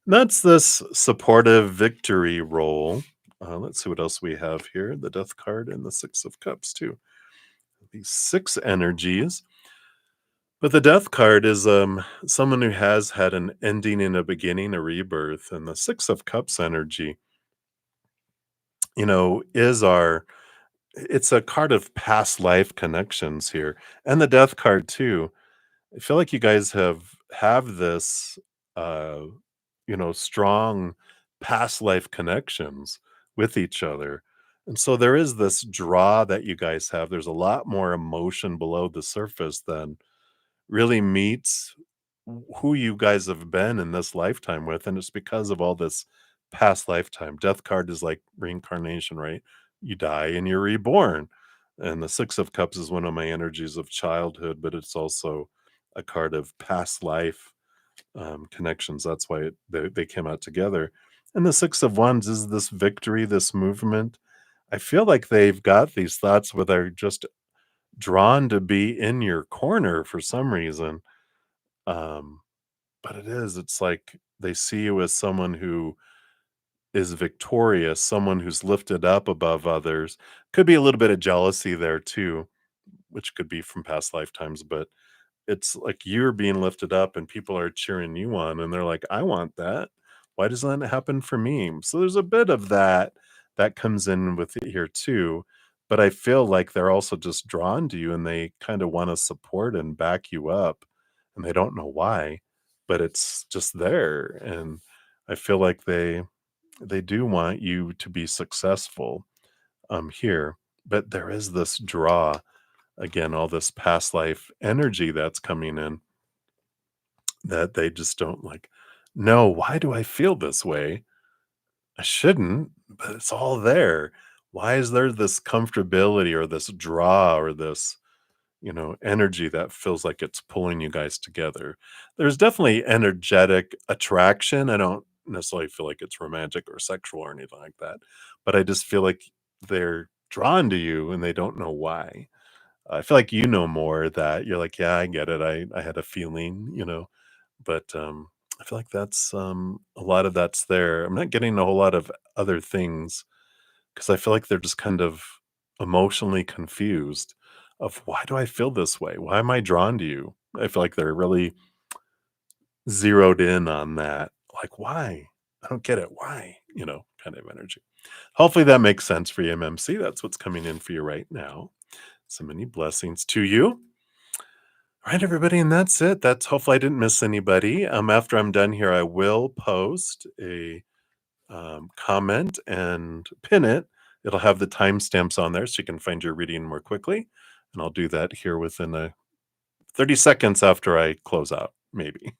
And that's this supportive victory role. Let's see what else we have here. The Death card and the Six of Cups, too. These six energies. But the Death card is someone who has had an ending and a beginning, a rebirth. And the Six of Cups energy, is it's a card of past life connections here. And the Death card, too. I feel like you guys have this uh strong past life connections with each other. And so there is this draw that you guys have. There's a lot more emotion below the surface than really meets who you guys have been in this lifetime with. And it's because of all this past lifetime. Death card is like reincarnation, right? You die and you're reborn. And the Six of Cups is one of my energies of childhood, but it's also a card of past life connections. That's why they came out together. And the Six of Wands is this victory, this movement. I feel like they've got these thoughts where they're just drawn to be in your corner for some reason. Um, but it's like they see you as someone who is victorious, someone who's lifted up above others. Could be a little bit of jealousy there too, which could be from past lifetimes, but it's like you're being lifted up and people are cheering you on and they're like, I want that. Why doesn't that happen for me? So there's a bit of that comes in with it here too. But I feel like they're also just drawn to you and they kind of want to support and back you up and they don't know why, but it's just there. And I feel like they do want you to be successful here, but there is this draw again, all this past life energy that's coming in that they just don't like. No, why do I feel this way? I shouldn't, but it's all there. Why is there this comfortability or this draw or this, energy that feels like it's pulling you guys together? There's definitely energetic attraction. I don't necessarily feel like it's romantic or sexual or anything like that, but I just feel like they're drawn to you and they don't know why. I feel like you know more that you're like, yeah, I get it. I had a feeling, but I feel like that's a lot of that's there. I'm not getting a whole lot of other things because I feel like they're just kind of emotionally confused of why do I feel this way? Why am I drawn to you? I feel like they're really zeroed in on that. Like, why? I don't get it. Why? Kind of energy. Hopefully that makes sense for you, MMC. That's what's coming in for you right now. So many blessings to you. All right, everybody, and that's it. That's hopefully I didn't miss anybody. After I'm done here, I will post a comment and pin it. It'll have the timestamps on there so you can find your reading more quickly. And I'll do that here within 30 seconds after I close out, maybe.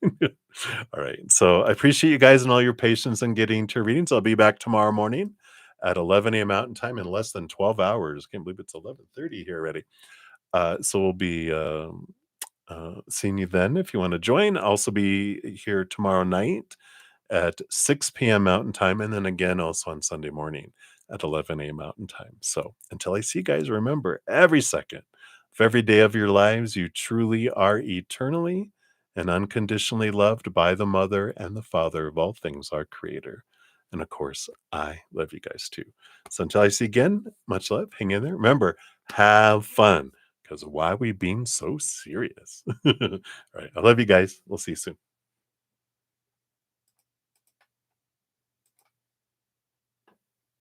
All right. So I appreciate you guys and all your patience in getting to readings. I'll be back tomorrow morning at 11 a.m. Mountain Time in less than 12 hours. Can't believe it's 11:30 here already. So we'll be seeing you then if you want to join. I'll also be here tomorrow night at 6 p.m. Mountain Time, and then again also on Sunday morning at 11 a.m. Mountain Time. So until I see you guys, remember every second of every day of your lives, you truly are eternally and unconditionally loved by the Mother and the Father of all things, our Creator. And of course, I love you guys too. So until I see you again, much love. Hang in there. Remember, have fun. Because why are we being so serious? All right. I love you guys. We'll see you soon.